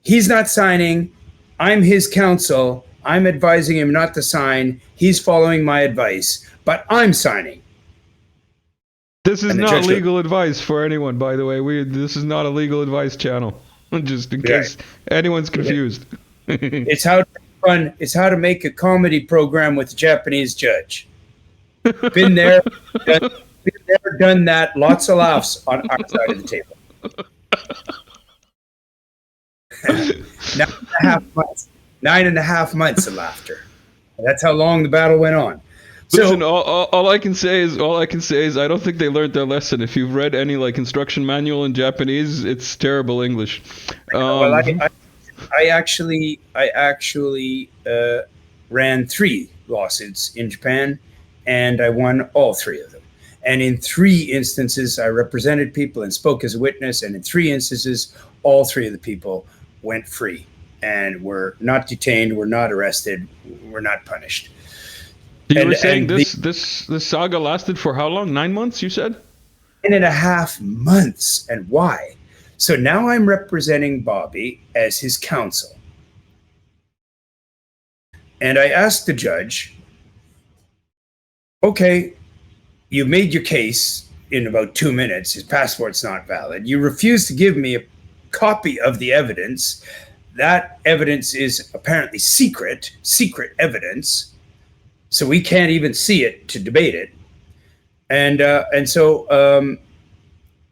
He's not signing. I'm his counsel. I'm advising him not to sign. He's following my advice, but I'm signing. This is not legal advice for anyone, by the way. This is not a legal advice channel, just in case anyone's confused. It's how to fun. It's how to make a comedy program with a Japanese judge. Been there, done that. Lots of laughs on our side of the table. 9.5 months of laughter. That's how long the battle went on. Listen, all I can say is I don't think they learned their lesson. If you've read any instruction manual in Japanese, it's terrible English. Well, I actually ran 3 lawsuits in Japan, and I won all 3 of them. And in 3 instances, I represented people and spoke as a witness. And in 3 instances, all 3 of the people went free and were not detained, were not arrested, were not punished. You were saying this saga lasted for how long? 9 months, you said? 9.5 months. And why? So now I'm representing Bobby as his counsel. And I asked the judge, okay, you made your case in about 2 minutes. His passport's not valid. You refuse to give me a copy of the evidence. That evidence is apparently secret evidence. So we can't even see it to debate it. And so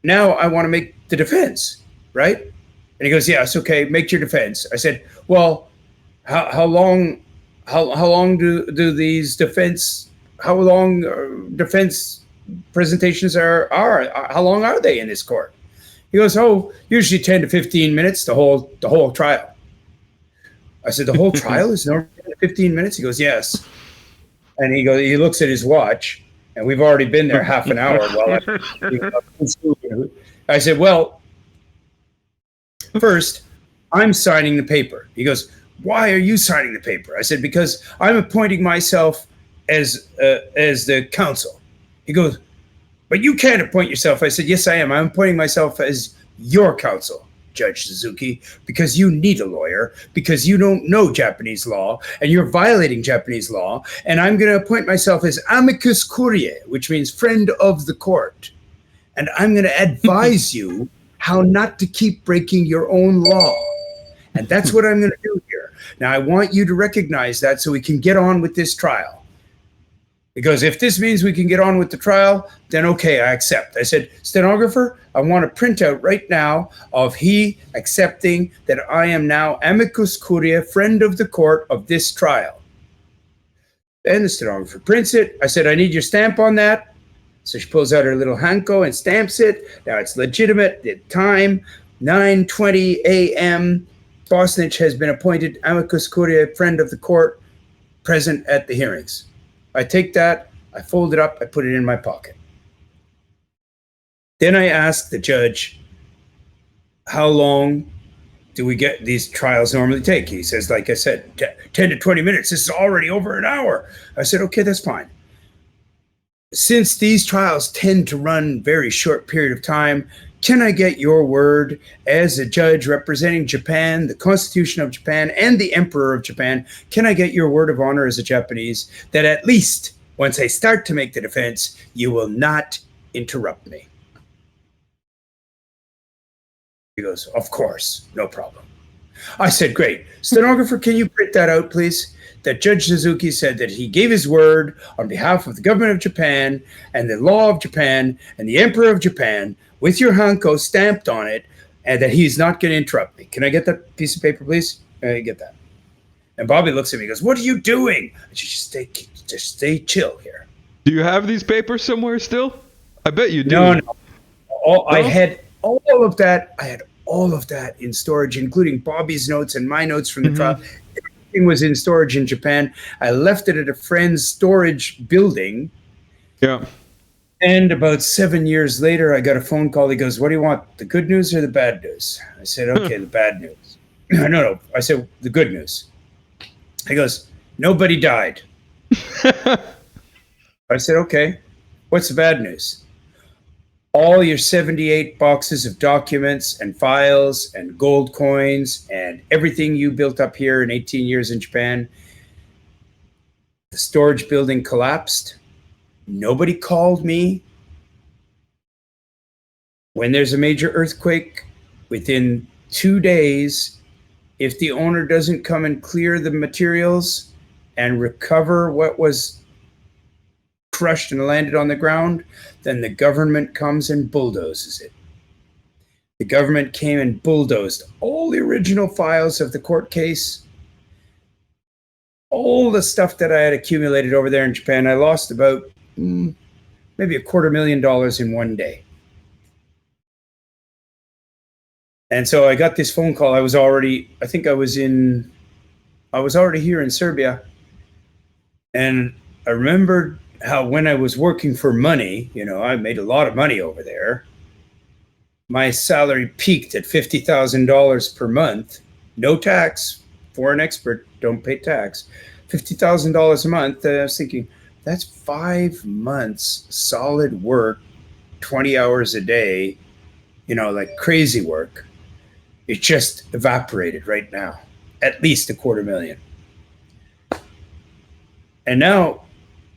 now I want to make the defense, right? And he goes, yes, okay, make your defense. I said, well, how long do these defense presentations are? How long are they in this court? He goes, usually 10 to 15 minutes, the whole trial. I said, the whole trial is normally 10 to 15 minutes? He goes, yes. And he looks at his watch, and we've already been there half an hour. I said, well, first, I'm signing the paper. He goes, why are you signing the paper? I said, because I'm appointing myself as the counsel. He goes, but you can't appoint yourself. I said, yes, I am. I'm appointing myself as your counsel, Judge Suzuki, because you need a lawyer, because you don't know Japanese law, and you're violating Japanese law, and I'm going to appoint myself as amicus curiae, which means friend of the court, and I'm going to advise you how not to keep breaking your own law, and that's what I'm going to do here. Now, I want you to recognize that so we can get on with this trial. He goes, if this means we can get on with the trial, then okay, I accept. I said, stenographer, I want a printout right now of he accepting that I am now amicus curiae, friend of the court of this trial. Then the stenographer prints it. I said, I need your stamp on that. So she pulls out her little hanko and stamps it. Now it's legitimate. The time, 9:20 a.m. Bosnitch has been appointed amicus curiae, friend of the court, present at the hearings. I take that, I fold it up, I put it in my pocket. Then I ask the judge, how long do we get these trials normally take? He says, like I said, 10 to 20 minutes. This is already over an hour. I said, okay, that's fine. Since these trials tend to run very short period of time, can I get your word as a judge representing Japan, the Constitution of Japan, and the Emperor of Japan? Can I get your word of honor as a Japanese that at least once I start to make the defense, you will not interrupt me? He goes, of course, no problem. I said, great. Stenographer, can you print that out, please? That Judge Suzuki said that he gave his word on behalf of the government of Japan and the law of Japan and the Emperor of Japan with your hanko stamped on it, and that he's not going to interrupt me. Can I get that piece of paper, please? Get that. And Bobby looks at me and goes, what are you doing? I said, just stay chill here. Do you have these papers somewhere still? I bet you do. No. I had all of that. I had all of that in storage, including Bobby's notes and my notes from the trial. Everything was in storage in Japan. I left it at a friend's storage building. Yeah. And about 7 years later, I got a phone call. He goes, what do you want, the good news or the bad news? I said, okay, the bad news. No. I said, the good news. He goes, nobody died. I said, okay, what's the bad news? All your 78 boxes of documents and files and gold coins and everything you built up here in 18 years in Japan, the storage building collapsed. Nobody called me. When there's a major earthquake, within 2 days, if the owner doesn't come and clear the materials and recover what was crushed and landed on the ground, then the government comes and bulldozes it. The government came and bulldozed all the original files of the court case, all the stuff that I had accumulated over there in Japan. I lost about maybe $250,000 in 1 day. And so I got this phone call. I was already here in Serbia. And I remembered how when I was working for money, I made a lot of money over there. My salary peaked at $50,000 per month, no tax. For an expert, don't pay tax. $50,000 a month. I was thinking, that's 5 months solid work, 20 hours a day, like crazy work. It just evaporated right now, at least $250,000. And now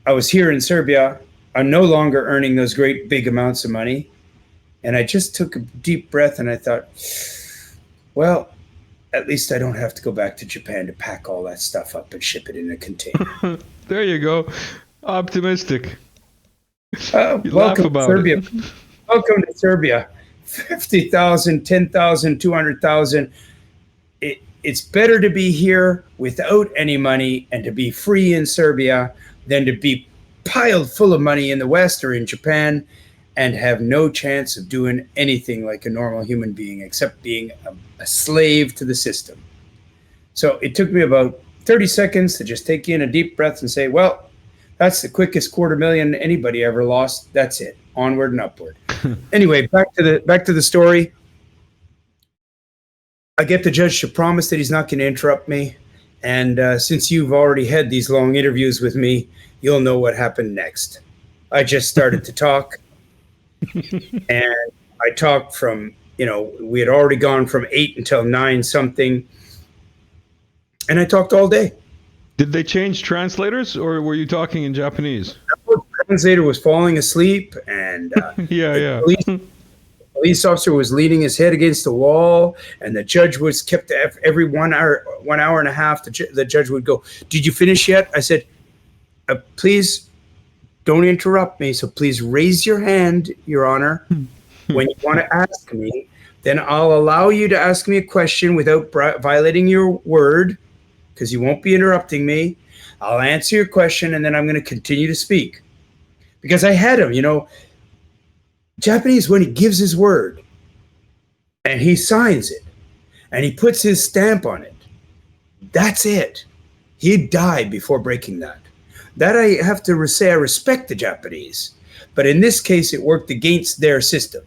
I was here in Serbia. I'm no longer earning those great big amounts of money. And I just took a deep breath and I thought, well, at least I don't have to go back to Japan to pack all that stuff up and ship it in a container. There you go. Optimistic. Welcome to Serbia. Welcome to Serbia. 50,000, 10,000, 200,000. It's better to be here without any money and to be free in Serbia than to be piled full of money in the West or in Japan and have no chance of doing anything like a normal human being except being a slave to the system. So it took me about 30 seconds to just take in a deep breath and say, well, that's the quickest $250,000 anybody ever lost. That's it. Onward and upward. Anyway, back to the story. I get the judge to promise that he's not going to interrupt me. And since you've already had these long interviews with me, you'll know what happened next. I just started to talk. And I talked from, we had already gone from 8 until 9 something. And I talked all day. Did they change translators, or were you talking in Japanese? The translator was falling asleep, and the police officer was leaning his head against the wall, and the judge was kept every 1 hour and a half. The judge would go, "Did you finish yet?" I said, "Please, don't interrupt me. So please raise your hand, Your Honor, when you want to ask me. Then I'll allow you to ask me a question without violating your word, because you won't be interrupting me. I'll answer your question, and then I'm going to continue to speak. Because I had him, Japanese, when he gives his word, and he signs it, and he puts his stamp on it, that's it. He'd die before breaking that. That I have to say I respect the Japanese. But in this case, it worked against their system.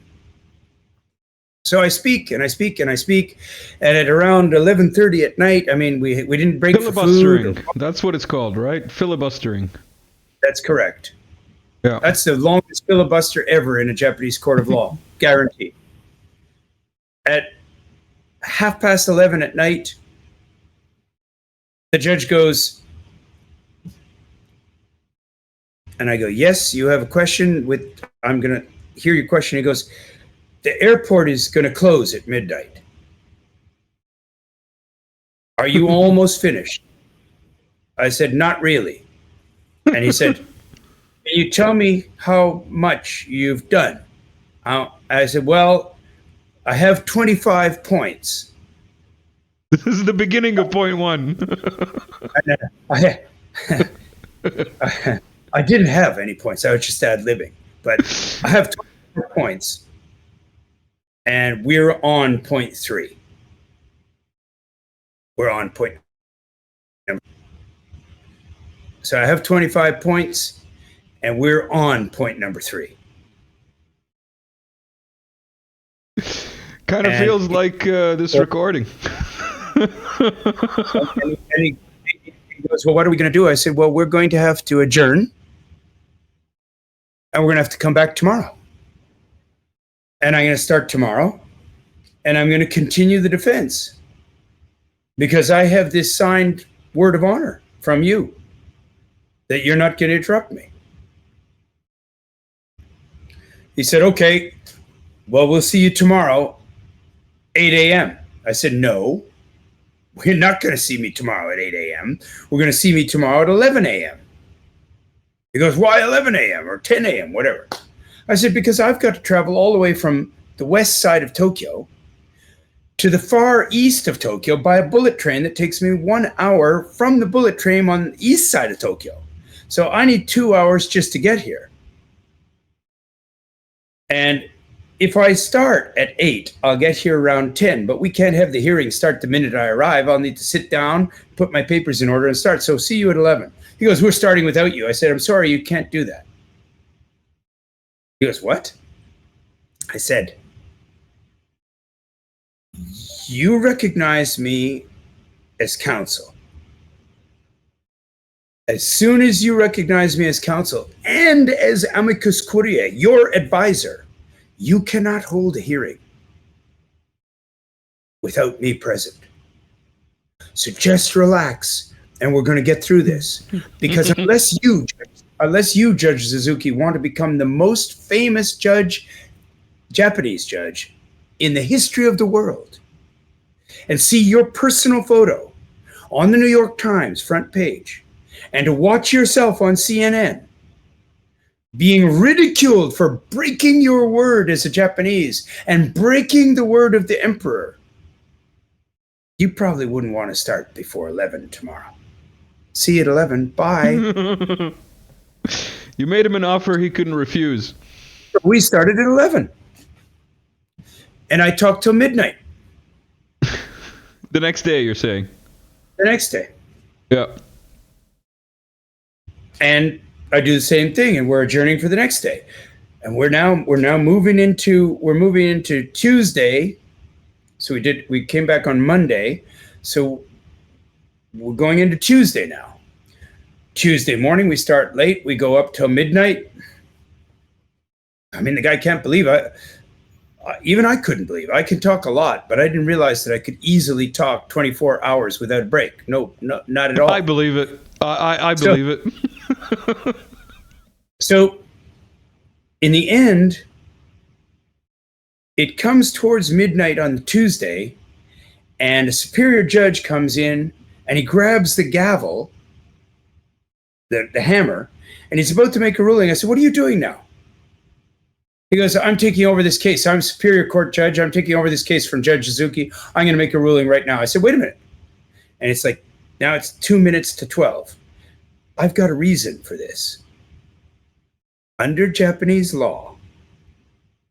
So I speak and I speak and I speak, and at around 11:30 at night, we didn't break filibustering. For food. That's what it's called, right? Filibustering. That's correct. Yeah. That's the longest filibuster ever in a Japanese court of law, guaranteed. At 11:30 at night, the judge goes, and I go, yes, you have a question I'm going to hear your question. He goes, the airport is going to close at midnight. Are you almost finished? I said, not really. And he said, can you tell me how much you've done? I said, well, I have 25 points. This is the beginning of point one. I didn't have any points. I was just ad-libbing. But I have 24 points. And we're on point 3. We're on point. So I have 25 points, and we're on point number 3. Kind of feels like this recording. and he goes, well, what are we going to do? I said, well, we're going to have to adjourn, and we're going to have to come back tomorrow. And I'm going to start tomorrow, and I'm going to continue the defense because I have this signed word of honor from you that you're not going to interrupt me. He said, okay, well, we'll see you tomorrow, 8 a.m. I said, no, we're not going to see me tomorrow at 8 a.m. We're going to see me tomorrow at 11 a.m. He goes, why 11 a.m. or 10 a.m., whatever. I said, because I've got to travel all the way from the west side of Tokyo to the far east of Tokyo by a bullet train that takes me 1 hour from the bullet train on the east side of Tokyo. So I need 2 hours just to get here. And if I start at 8, I'll get here around 10, but we can't have the hearing start the minute I arrive. I'll need to sit down, put my papers in order, and start. So see you at 11. He goes, we're starting without you. I said, I'm sorry, you can't do that. He goes, what? I said, you recognize me as counsel. As soon as you recognize me as counsel and as amicus curiae, your advisor, you cannot hold a hearing without me present. So just relax, and we're going to get through this. Because unless you, Judge Suzuki, want to become the most famous Japanese judge in the history of the world, and see your personal photo on the New York Times front page, and to watch yourself on CNN being ridiculed for breaking your word as a Japanese and breaking the word of the emperor, you probably wouldn't want to start before 11 tomorrow. See you at 11. Bye. You made him an offer he couldn't refuse. We started at 11. And I talked till midnight. The next day, you're saying? The next day. Yeah. And I do the same thing, and we're adjourning for the next day. And we're now moving into Tuesday. So we came back on Monday. So we're going into Tuesday now. Tuesday morning, we start late. We go up till midnight. The guy can't believe it. Even I couldn't believe it. I can talk a lot, but I didn't realize that I could easily talk 24 hours without a break. No, not at all. I believe it. I believe it. So, in the end, it comes towards midnight on Tuesday, and a superior judge comes in, and he grabs the gavel, the hammer, And he's about to make a ruling. I said, what are you doing now? He goes, I'm taking over this case. I'm Superior Court judge. I'm taking over this case from Judge Suzuki. I'm going to make a ruling right now. I said, wait a minute. And it's like, now it's 2 minutes to 12. I've got a reason for this. Under Japanese law,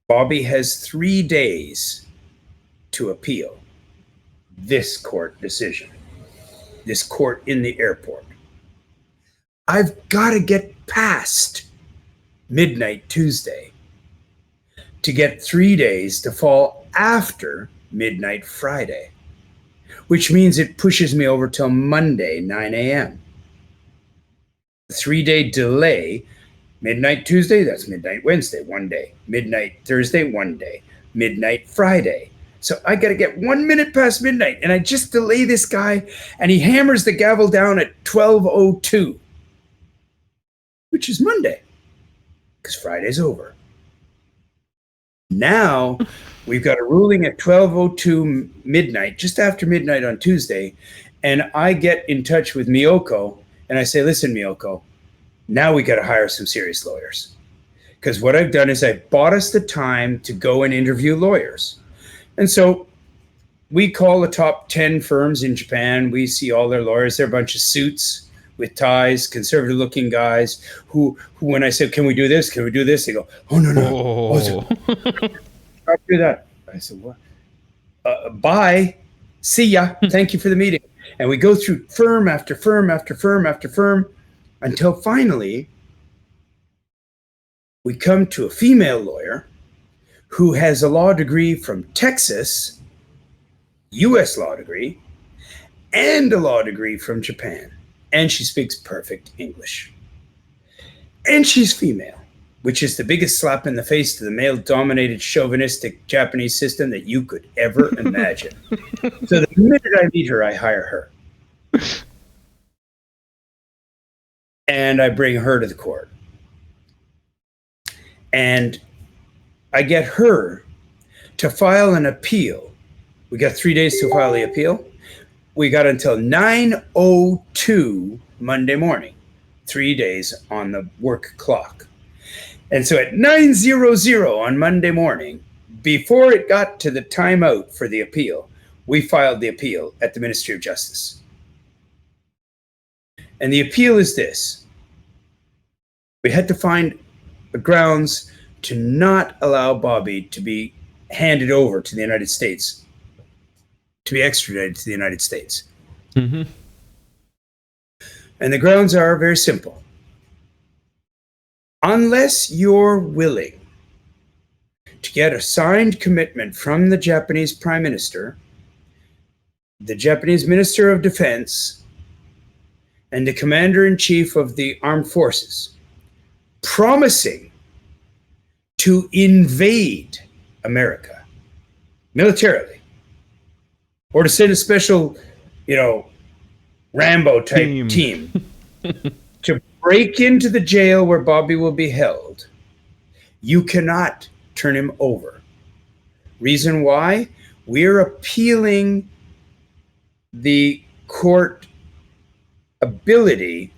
Bobby has 3 days to appeal this court decision, this court in the airport. I've got to get past midnight Tuesday to get 3 days to fall after midnight Friday, which means it pushes me over till Monday, 9 a.m. The 3-day delay, midnight Tuesday, that's midnight Wednesday, 1 day. Midnight Thursday, 1 day. Midnight Friday. So I got to get 1 minute past midnight, and I just delay this guy, and he hammers the gavel down at 12:02, which is Monday, because Friday's over. Now we've got a ruling at 12:02 midnight, just after midnight on Tuesday, and I get in touch with Miyoko, and I say, listen, Miyoko, now we got to hire some serious lawyers. Because what I've done is I bought us the time to go and interview lawyers. And so we call the top 10 firms in Japan. We see all their lawyers. They're a bunch of suits with ties, conservative looking guys who when I said, can we do this? Can we do this? They go, oh, no. Oh, I'll do that. I said, what? Bye. See ya. Thank you for the meeting. And we go through firm after firm after firm after firm until finally we come to a female lawyer who has a law degree from Texas, U.S. law degree, and a law degree from Japan. And she speaks perfect English. And she's female, which is the biggest slap in the face to the male-dominated, chauvinistic Japanese system that you could ever imagine. So the minute I meet her, I hire her. And I bring her to the court. And I get her to file an appeal. We got 3 days to file the appeal. We got until 9:02 Monday morning, 3 days on the work clock. And so at 9:00 on Monday morning, before it got to the timeout for the appeal, we filed the appeal at the Ministry of Justice. And the appeal is this. We had to find grounds to not allow Bobby to be handed over to the United States, to be extradited to the United States. Mm-hmm. And the grounds are very simple. Unless you're willing to get a signed commitment from the Japanese Prime Minister, the Japanese Minister of Defense, and the Commander-in-Chief of the Armed Forces, promising to invade America militarily, or to send a special, Rambo type team to break into the jail where Bobby will be held, you cannot turn him over. Reason why? We're appealing the court ability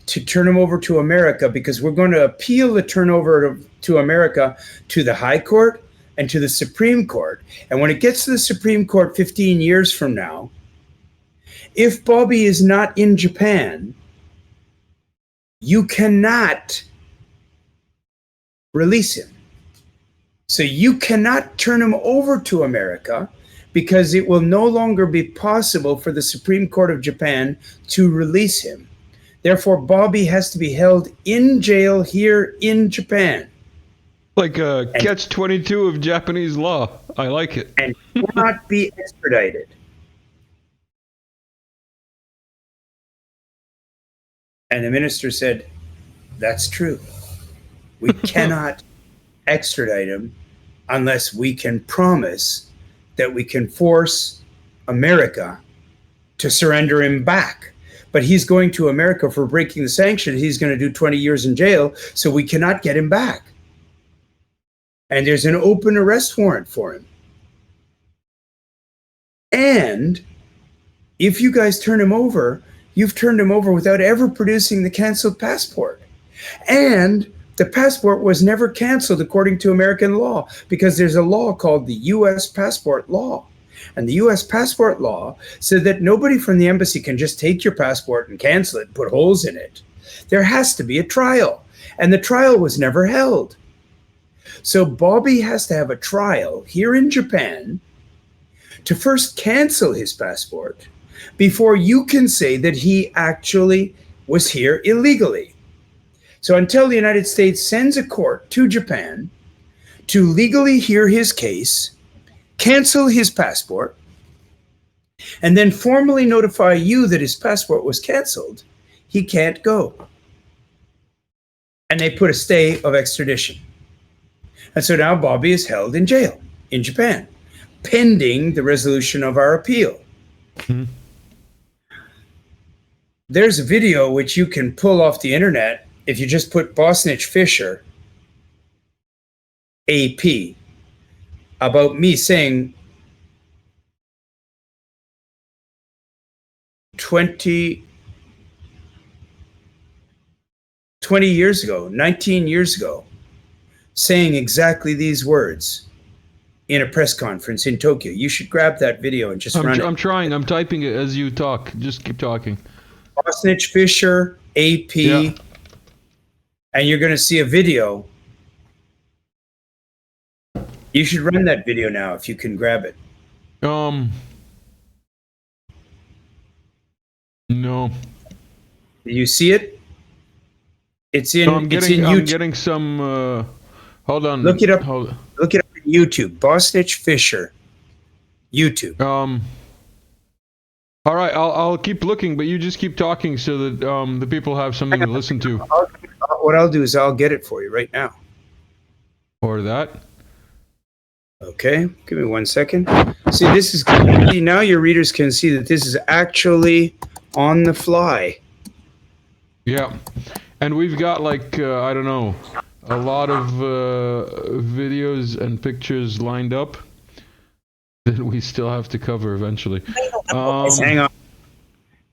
to turn him over to America, because we're going to appeal the turnover to America to the High Court and to the Supreme Court. And when it gets to the Supreme Court 15 years from now, if Bobby is not in Japan, you cannot release him. So you cannot turn him over to America, because it will no longer be possible for the Supreme Court of Japan to release him. Therefore, Bobby has to be held in jail here in Japan. Like a catch-22 of Japanese law. I like it. And cannot be extradited. And the minister said, that's true. We cannot extradite him unless we can promise that we can force America to surrender him back. But he's going to America for breaking the sanctions. He's going to do 20 years in jail, so we cannot get him back. And there's an open arrest warrant for him. And if you guys turn him over, you've turned him over without ever producing the canceled passport. And the passport was never canceled according to American law, because there's a law called the U.S. passport law. And the U.S. passport law said that nobody from the embassy can just take your passport and cancel it and put holes in it. There has to be a trial. And the trial was never held. So Bobby has to have a trial here in Japan to first cancel his passport before you can say that he actually was here illegally. So until the United States sends a court to Japan to legally hear his case, cancel his passport, and then formally notify you that his passport was canceled, he can't go. And they put a stay of extradition. And so now Bobby is held in jail in Japan, pending the resolution of our appeal. Mm-hmm. There's a video which you can pull off the internet if you just put Bosnitch Fischer, AP, about me saying 20 years ago, 19 years ago, saying exactly these words in a press conference in Tokyo. You should grab that video and just run it. I'm trying. I'm typing it as you talk. Just keep talking. Bosnitch Fischer, AP, Yeah. And you're going to see a video. You should run that video now if you can grab it. No. Do you see it? It's in. No, I'm it's in getting. YouTube. I'm getting some. Hold on. Look it up. Hold. Look it up on YouTube. Bosnitch Fischer, YouTube. All right. I'll keep looking, but you just keep talking so that the people have something to listen to. What I'll do is I'll get it for you right now. Or that. Okay, give me 1 second. See, this is now your readers can see that this is actually on the fly. Yeah, and we've got like I don't know, a lot of videos and pictures lined up that we still have to cover eventually. Hang on.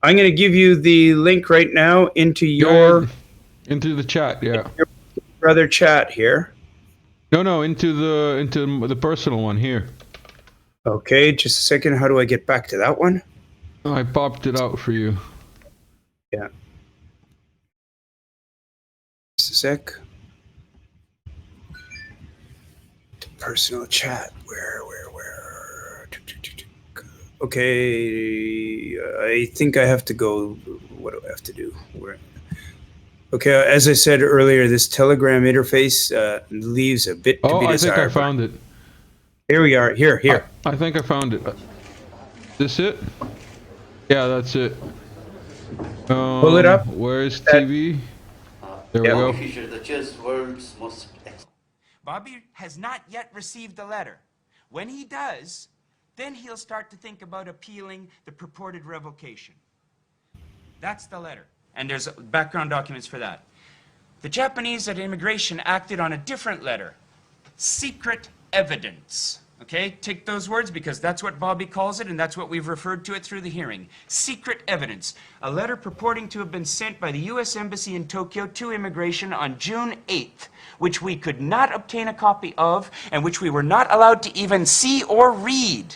I'm going to give you the link right now into your into the chat. Yeah. Your brother chat here. No, into the personal one here. Okay, just a second. How do I get back to that one? I popped it out for you. Yeah. Just a sec. Personal chat. Where? Okay, I think I have to go. What do I have to do? Where? Okay, as I said earlier, this Telegram interface leaves a bit to be desired. I think I found it. Here we are. Here. I think I found it. This it? Yeah, that's it. Pull it up. Where's TV? There we go. Fischer, the chess world's most... Bobby has not yet received the letter. When he does, then he'll start to think about appealing the purported revocation. That's the letter. And there's background documents for that. The Japanese at immigration acted on a different letter. Secret evidence. Okay, take those words because that's what Bobby calls it and that's what we've referred to it through the hearing. Secret evidence. A letter purporting to have been sent by the U.S. Embassy in Tokyo to immigration on June 8th, which we could not obtain a copy of and which we were not allowed to even see or read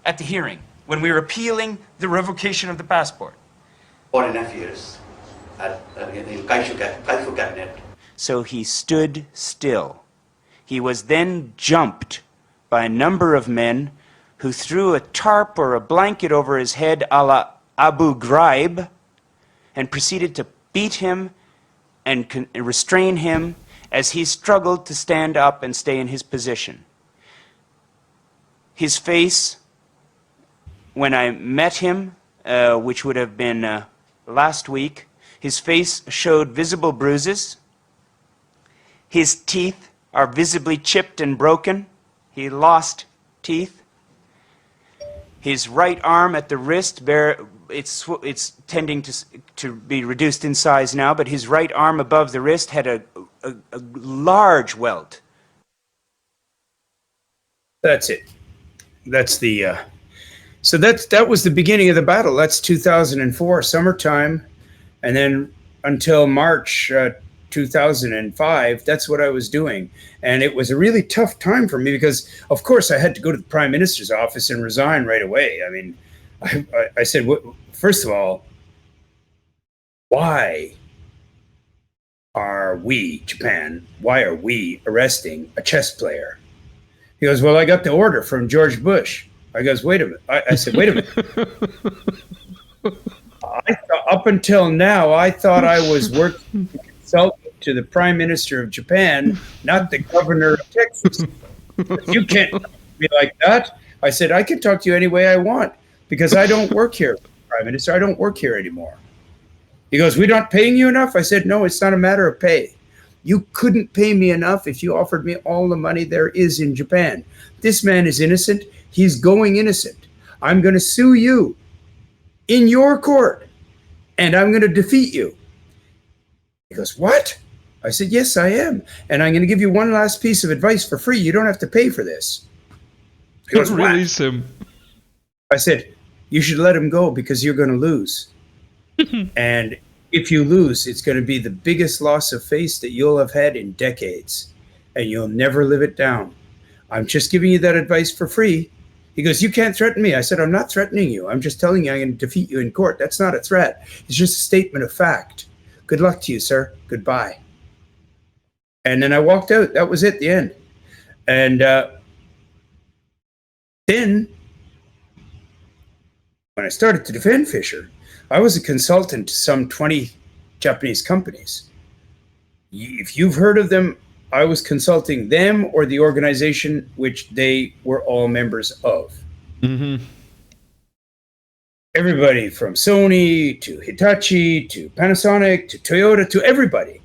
at the hearing when we were appealing the revocation of the passport. Foreign Affairs in Kaifu cabinet. So he stood still. He was then jumped by a number of men who threw a tarp or a blanket over his head a la Abu Ghraib and proceeded to beat him and restrain him as he struggled to stand up and stay in his position. His face, when I met him, which would have been last week, his face showed visible bruises. His teeth are visibly chipped and broken. He lost teeth. His right arm at the wrist, it's tending to be reduced in size now, but his right arm above the wrist had a large welt. That's it. That's the... So that was the beginning of the battle. That's 2004, summertime. And then until March 2005, that's what I was doing. And it was a really tough time for me because, of course, I had to go to the Prime Minister's office and resign right away. I mean, I said, first of all, why are we, Japan, why are we arresting a chess player? He goes, well, I got the order from George Bush. I goes, wait a minute. I said, wait a minute. Up until now, I thought I was working consultant to the Prime Minister of Japan, not the governor of Texas. You can't talk to me like that. I said, I can talk to you any way I want because I don't work here, Prime Minister. I don't work here anymore. He goes, we're not paying you enough? I said, no, it's not a matter of pay. You couldn't pay me enough if you offered me all the money there is in Japan. This man is innocent. He's going innocent. I'm going to sue you in your court, and I'm going to defeat you. He goes, what? I said, yes, I am. And I'm going to give you one last piece of advice for free. You don't have to pay for this. He goes, release him. I said, you should let him go because you're going to lose. And if you lose, it's going to be the biggest loss of face that you'll have had in decades, and you'll never live it down. I'm just giving you that advice for free. He goes, you can't threaten me. I said, I'm not threatening you. I'm just telling you I'm going to defeat you in court. That's not a threat. It's just a statement of fact. Good luck to you, sir. Goodbye. And then I walked out. That was it, the end. And then when I started to defend Fischer, I was a consultant to some 20 Japanese companies. If you've heard of them, I was consulting them or the organization which they were all members of. Mm-hmm. Everybody from Sony to Hitachi to Panasonic to Toyota to everybody.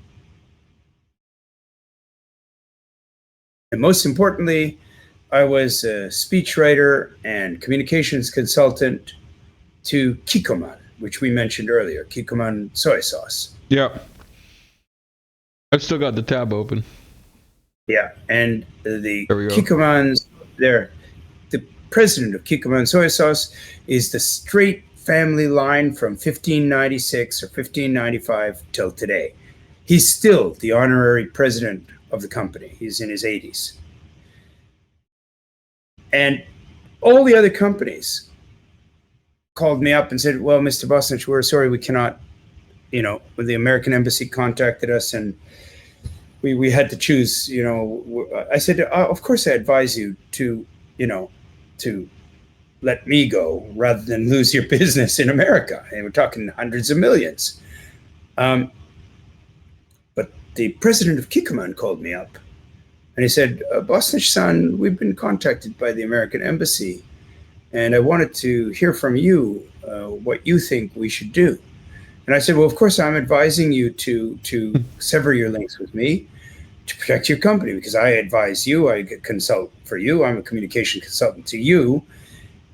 And most importantly, I was a speechwriter and communications consultant to Kikkoman, which we mentioned earlier, Kikkoman soy sauce. Yeah. I've still got the tab open. Yeah, and the There we go. Kikkomans, the president of Kikkoman soy sauce is the straight family line from 1596 or 1595 till today. He's still the honorary president of the company. He's in his 80s. And all the other companies called me up and said, well, Mr. Bosnitch, we're sorry, we cannot, the American embassy contacted us and we had to choose, I said, of course I advise you to let me go rather than lose your business in America. And we're talking hundreds of millions. But the president of Kikkoman called me up and he said, Bosnitch-san, we've been contacted by the American embassy and I wanted to hear from you what you think we should do. And I said, well, of course, I'm advising you to sever your links with me to protect your company because I advise you, I consult for you, I'm a communication consultant to you,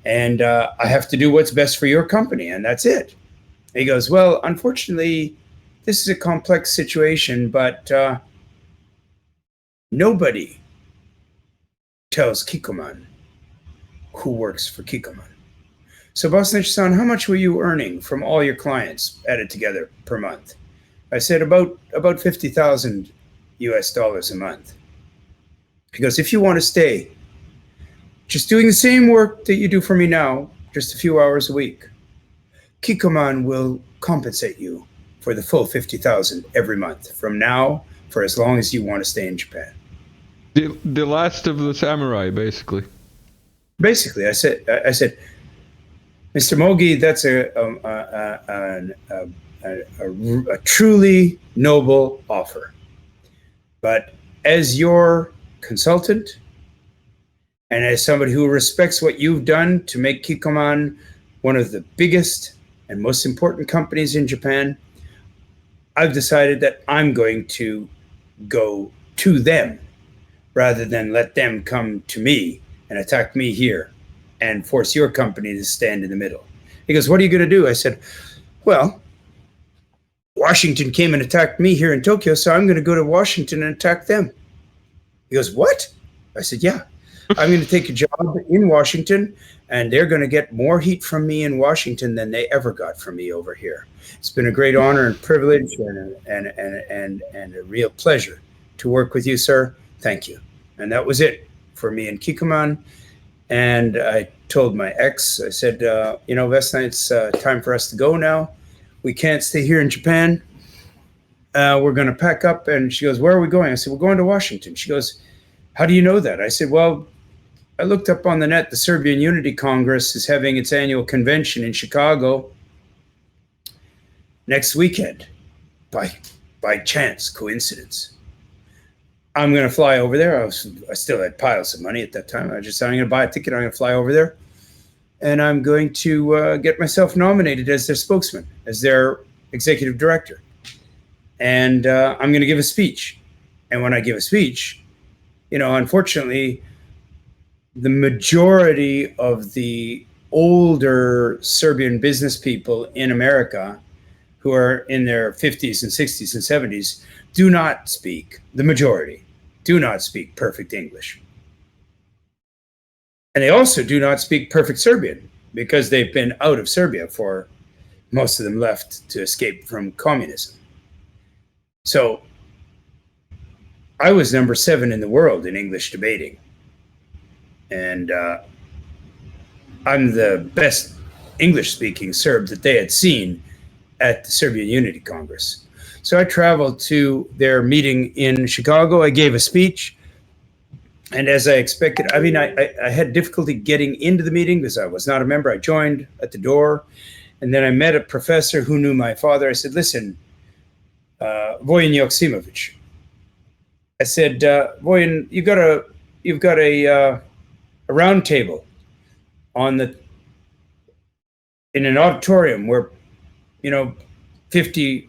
and I have to do what's best for your company, and that's it. And he goes, well, unfortunately, this is a complex situation, but nobody tells Kikkoman who works for Kikkoman. So Bosnitch-san, how much were you earning from all your clients added together per month? I said about $50,000 US a month. He goes, if you want to stay, just doing the same work that you do for me now, just a few hours a week, Kikkoman will compensate you for the full $50,000 every month from now for as long as you want to stay in Japan. The last of the samurai, basically. Basically, I said, Mr. Mogi, that's a truly noble offer. But as your consultant and as somebody who respects what you've done to make Kikkoman one of the biggest and most important companies in Japan, I've decided that I'm going to go to them rather than let them come to me and attack me here and force your company to stand in the middle. He goes, what are you going to do? I said, well, Washington came and attacked me here in Tokyo, so I'm going to go to Washington and attack them. He goes, what? I said, yeah. I'm going to take a job in Washington, and they're going to get more heat from me in Washington than they ever got from me over here. It's been a great honor and privilege and a real pleasure to work with you, sir. Thank you. And that was it for me in Kikkoman. And I told my ex, I said, Vesna, it's time for us to go now. We can't stay here in Japan. We're going to pack up. And she goes, where are we going? I said, we're going to Washington. She goes, how do you know that? I said, well, I looked up on the net. The Serbian Unity Congress is having its annual convention in Chicago next weekend. By chance, coincidence. I'm going to fly over there. I still had piles of money at that time. I'm going to buy a ticket. I'm going to fly over there. And I'm going to get myself nominated as their spokesman, as their executive director. And I'm going to give a speech. And when I give a speech, unfortunately, the majority of the older Serbian business people in America who are in their 50s and 60s and 70s do not speak, the majority, do not speak perfect English. And they also do not speak perfect Serbian because they've been out of Serbia for, most of them left to escape from communism. So I was number 7 in the world in English debating. And I'm the best English-speaking Serb that they had seen at the Serbian Unity Congress. So I traveled to their meeting in Chicago. I gave a speech. And as I expected, I had difficulty getting into the meeting because I was not a member. I joined at the door. And then I met a professor who knew my father. I said, listen, Voyin Joksimovic. I said, Voyin, you've got a round table in an auditorium where 50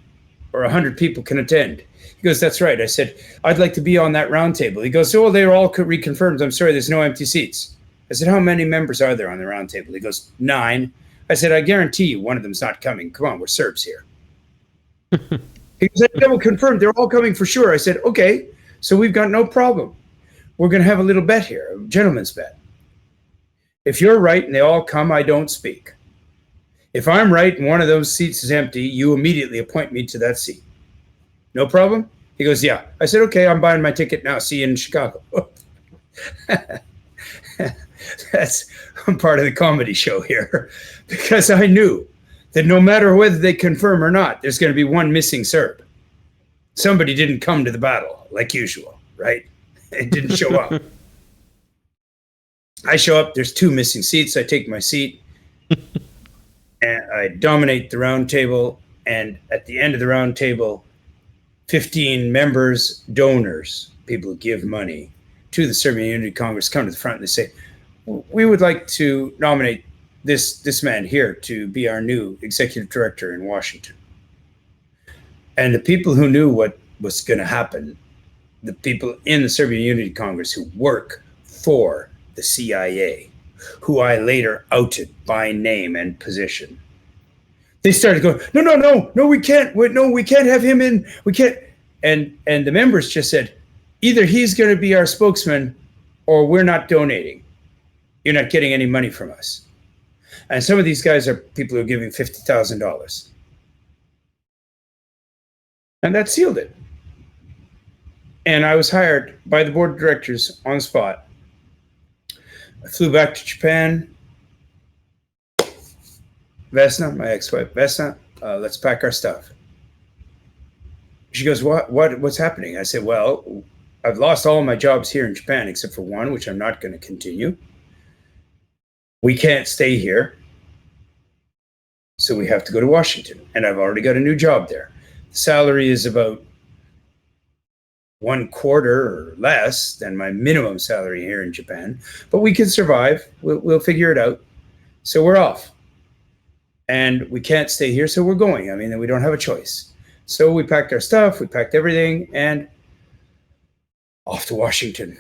or 100 people can attend. He goes, that's right. I said, I'd like to be on that round table. He goes, oh, they're all reconfirmed. I'm sorry, there's no empty seats. I said, how many members are there on the round table? He goes, 9. I said, I guarantee you one of them's not coming. Come on, we're Serbs here. He said, double confirmed. They're all coming for sure. I said, okay, so we've got no problem. We're going to have a little bet here, a gentleman's bet. If you're right and they all come, I don't speak. If I'm right and one of those seats is empty, you immediately appoint me to that seat. No problem? He goes, yeah. I said, okay, I'm buying my ticket now. See you in Chicago. I'm part of the comedy show here because I knew that no matter whether they confirm or not, there's going to be one missing Serb. Somebody didn't come to the battle like usual, right? It didn't show up. I show up, there's 2 missing seats. I take my seat and I dominate the round table. And at the end of the round table, 15 members, donors, people who give money to the Serbian Unity Congress come to the front and they say, we would like to nominate this man here to be our new executive director in Washington. And the people who knew what was going to happen, the people in the Serbian Unity Congress who work for the CIA, who I later outed by name and position, they started going, no, we can't. We can't have him in. We can't. And the members just said, either he's going to be our spokesman or we're not donating. You're not getting any money from us. And some of these guys are people who are giving $50,000. And that sealed it. And I was hired by the board of directors on the spot. I flew back to Japan. Vesna, my ex-wife, Vesna, let's pack our stuff. She goes, what's happening? I said, well, I've lost all my jobs here in Japan except for one, which I'm not going to continue. We can't stay here. So we have to go to Washington. And I've already got a new job there. The salary is about 1/4 or less than my minimum salary here in Japan. But we can survive. We'll figure it out. So we're off. And we can't stay here, so we're going. I mean, we don't have a choice. So we packed our stuff, we packed everything, and off to Washington.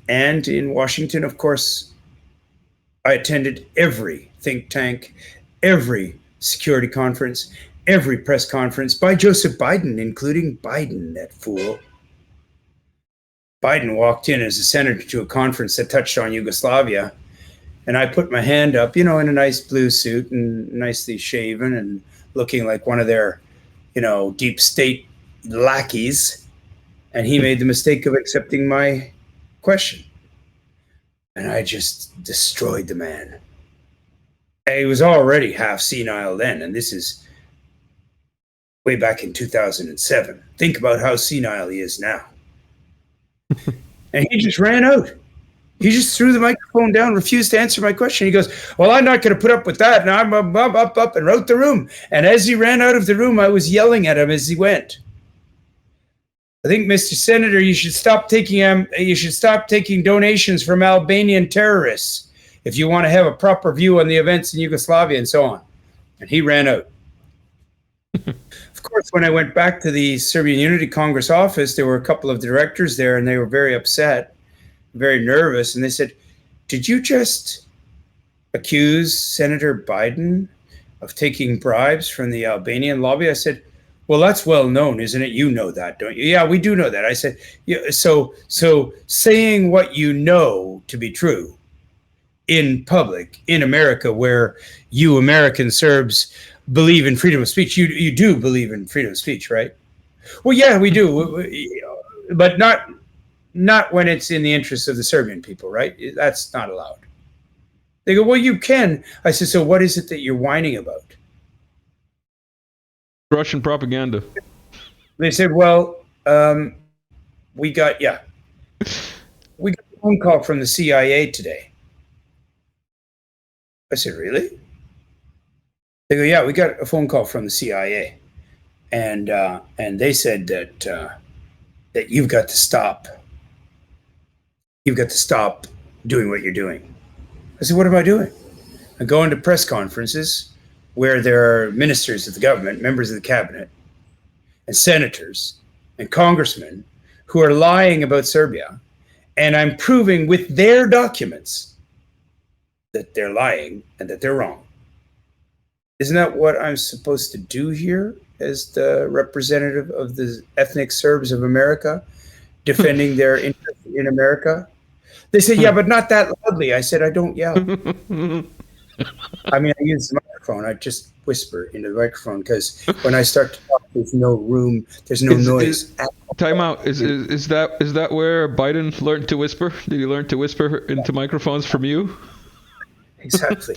And in Washington, of course, I attended every think tank, every security conference, every press conference by Joseph Biden, including Biden, that fool. Biden walked in as a senator to a conference that touched on Yugoslavia. And I put my hand up, in a nice blue suit and nicely shaven and looking like one of their, deep state lackeys. And he made the mistake of accepting my question. And I just destroyed the man. He was already half senile then, and this is way back in 2007. Think about how senile he is now. And he just ran out. He just threw the microphone down, refused to answer my question. He goes, well, I'm not going to put up with that. And I'm up, and wrote the room. And as he ran out of the room, I was yelling at him as he went. I think, Mr. Senator, you should stop taking donations from Albanian terrorists if you want to have a proper view on the events in Yugoslavia and so on. And he ran out. Of course, when I went back to the Serbian Unity Congress office, there were a couple of directors there, and they were very upset, very nervous. And they said, did you just accuse Senator Biden of taking bribes from the Albanian lobby? I said, well, that's well known, isn't it? You know that, don't you? Yeah, we do know that. I said, yeah, so saying what you know to be true in public in America, where you American Serbs believe in freedom of speech, you do believe in freedom of speech, right? Well, yeah, we do, but not when it's in the interests of the Serbian people, right? That's not allowed. They go, well, you can. I said, so what is it that you're whining about? Russian propaganda. They said, well, we got a phone call from the CIA today. I said, really? They go, yeah, we got a phone call from the CIA. And they said that you've got to stop. You've got to stop doing what you're doing. I said, what am I doing? I go into press conferences where there are ministers of the government, members of the cabinet, and senators and congressmen who are lying about Serbia, and I'm proving with their documents that they're lying and that they're wrong. Isn't that what I'm supposed to do here as the representative of the ethnic Serbs of America, defending their interests in America? They say, yeah, but not that loudly. I said, I don't yell. I mean, I use the microphone. I just whisper into the microphone because when I start to talk, there's no room, there's no noise. Time out. Is that where Biden learned to whisper? Did he learn to whisper into microphones from you? Exactly.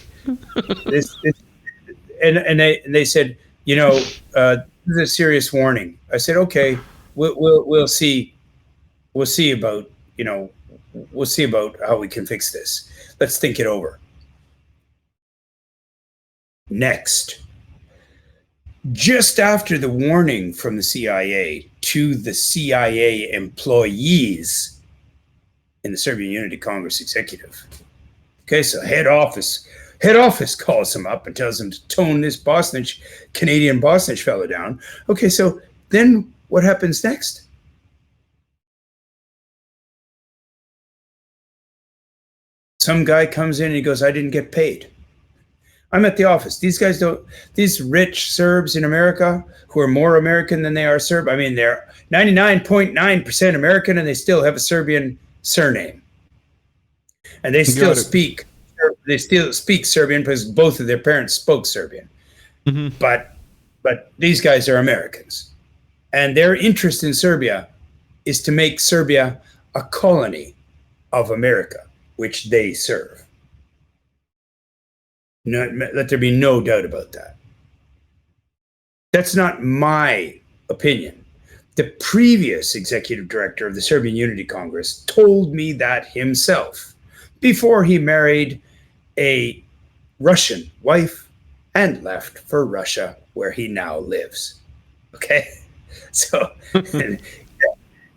And they said, this is a serious warning. I said, okay, we'll see. We'll see about how we can fix this. Let's think it over. Next, just after the warning from the CIA to the CIA employees in the Serbian Unity Congress executive. Okay, so head office calls him up and tells him to tone this Bosnitch, Canadian Bosnitch fellow down. Okay, so then what happens next? Some guy comes in and he goes, I didn't get paid. I'm at the office. These rich Serbs in America who are more American than they are Serb. I mean, they're 99.9% American and they still have a Serbian surname. And they still speak Serbian because both of their parents spoke Serbian. Mm-hmm. But these guys are Americans. And their interest in Serbia is to make Serbia a colony of America, which they serve. Let there be no doubt about that. That's not my opinion. The previous executive director of the Serbian Unity Congress told me that himself before he married a Russian wife and left for Russia, where he now lives. Okay? So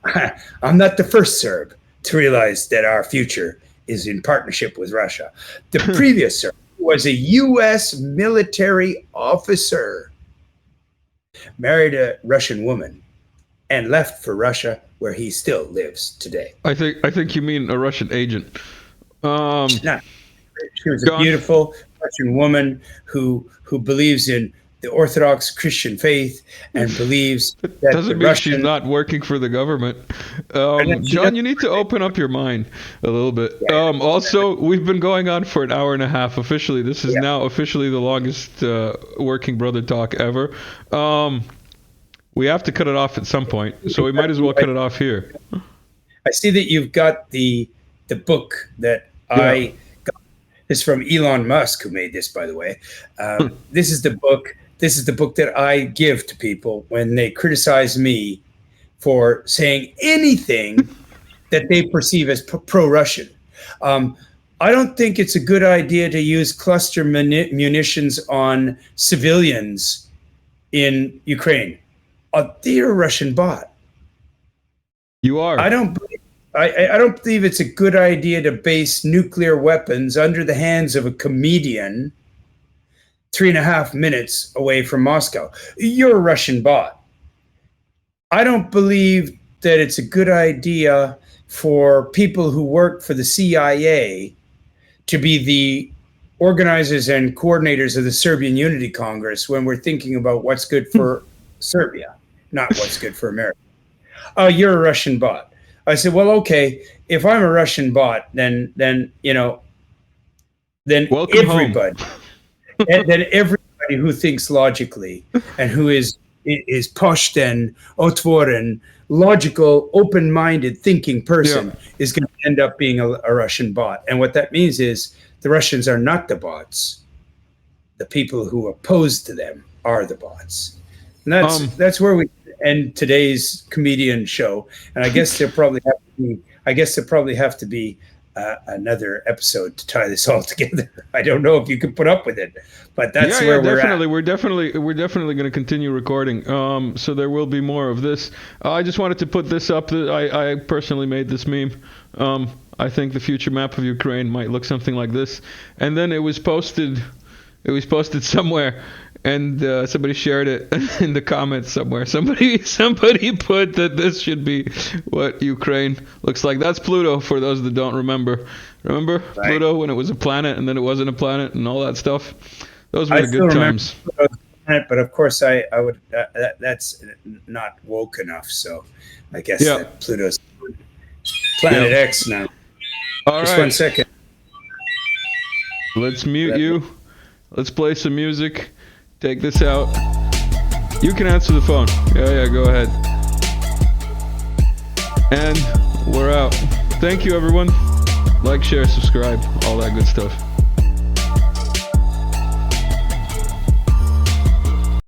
I'm not the first Serb to realize that our future is in partnership with Russia. The previous Serb was a U.S. military officer, married a Russian woman, and left for Russia, where he still lives today. I think you mean a Russian agent. No, she was a beautiful Russian woman who believes in the Orthodox Christian faith and believes that Doesn't mean she's not working for the government. John, you need to open up your mind a little bit. Also, we've been going on for an hour and a half officially. This is now officially the longest working brother talk ever. We have to cut it off at some point, so we might as well cut it off here. I see that you've got the book that I got. This is from Elon Musk, who made this, by the way. This is the book. This is the book that I give to people when they criticize me for saying anything that they perceive as pro-Russian. I don't think it's a good idea to use cluster munitions on civilians in Ukraine. They're a Russian bot. You are. I don't believe it's a good idea to base nuclear weapons under the hands of a comedian 3.5 minutes away from Moscow. You're a Russian bot. I don't believe that it's a good idea for people who work for the CIA to be the organizers and coordinators of the Serbian Unity Congress when we're thinking about what's good for Serbia, not what's good for America. You're a Russian bot. I said, well, okay, if I'm a Russian bot, then Welcome everybody, then everybody who thinks logically and who is poshten, otvoren, logical, open-minded, thinking person is going to end up being a Russian bot. And what that means is the Russians are not the bots. The people who oppose to them are the bots. And that's where we end today's comedian show. And I guess there probably have to be another episode to tie this all together. I don't know if you can put up with it, but that's where we're definitely. at. We're definitely going to continue recording. So there will be more of this. I just wanted to put this up. I personally made this meme. I think the future map of Ukraine might look something like this. And then it was posted somewhere, and somebody shared it in the comments somewhere. Somebody put that this should be what Ukraine looks like. That's Pluto, for those that don't remember. Remember Pluto, when it was a planet and then it wasn't a planet and all that stuff? Those were the good times. But of course, I would. That's not woke enough. So I guess that Pluto's Planet X now. All Just right. 1 second. Let's mute you. Let's play some music. Take this out. You can answer the phone. Yeah, go ahead. And we're out. Thank you, everyone. Like, share, subscribe, all that good stuff.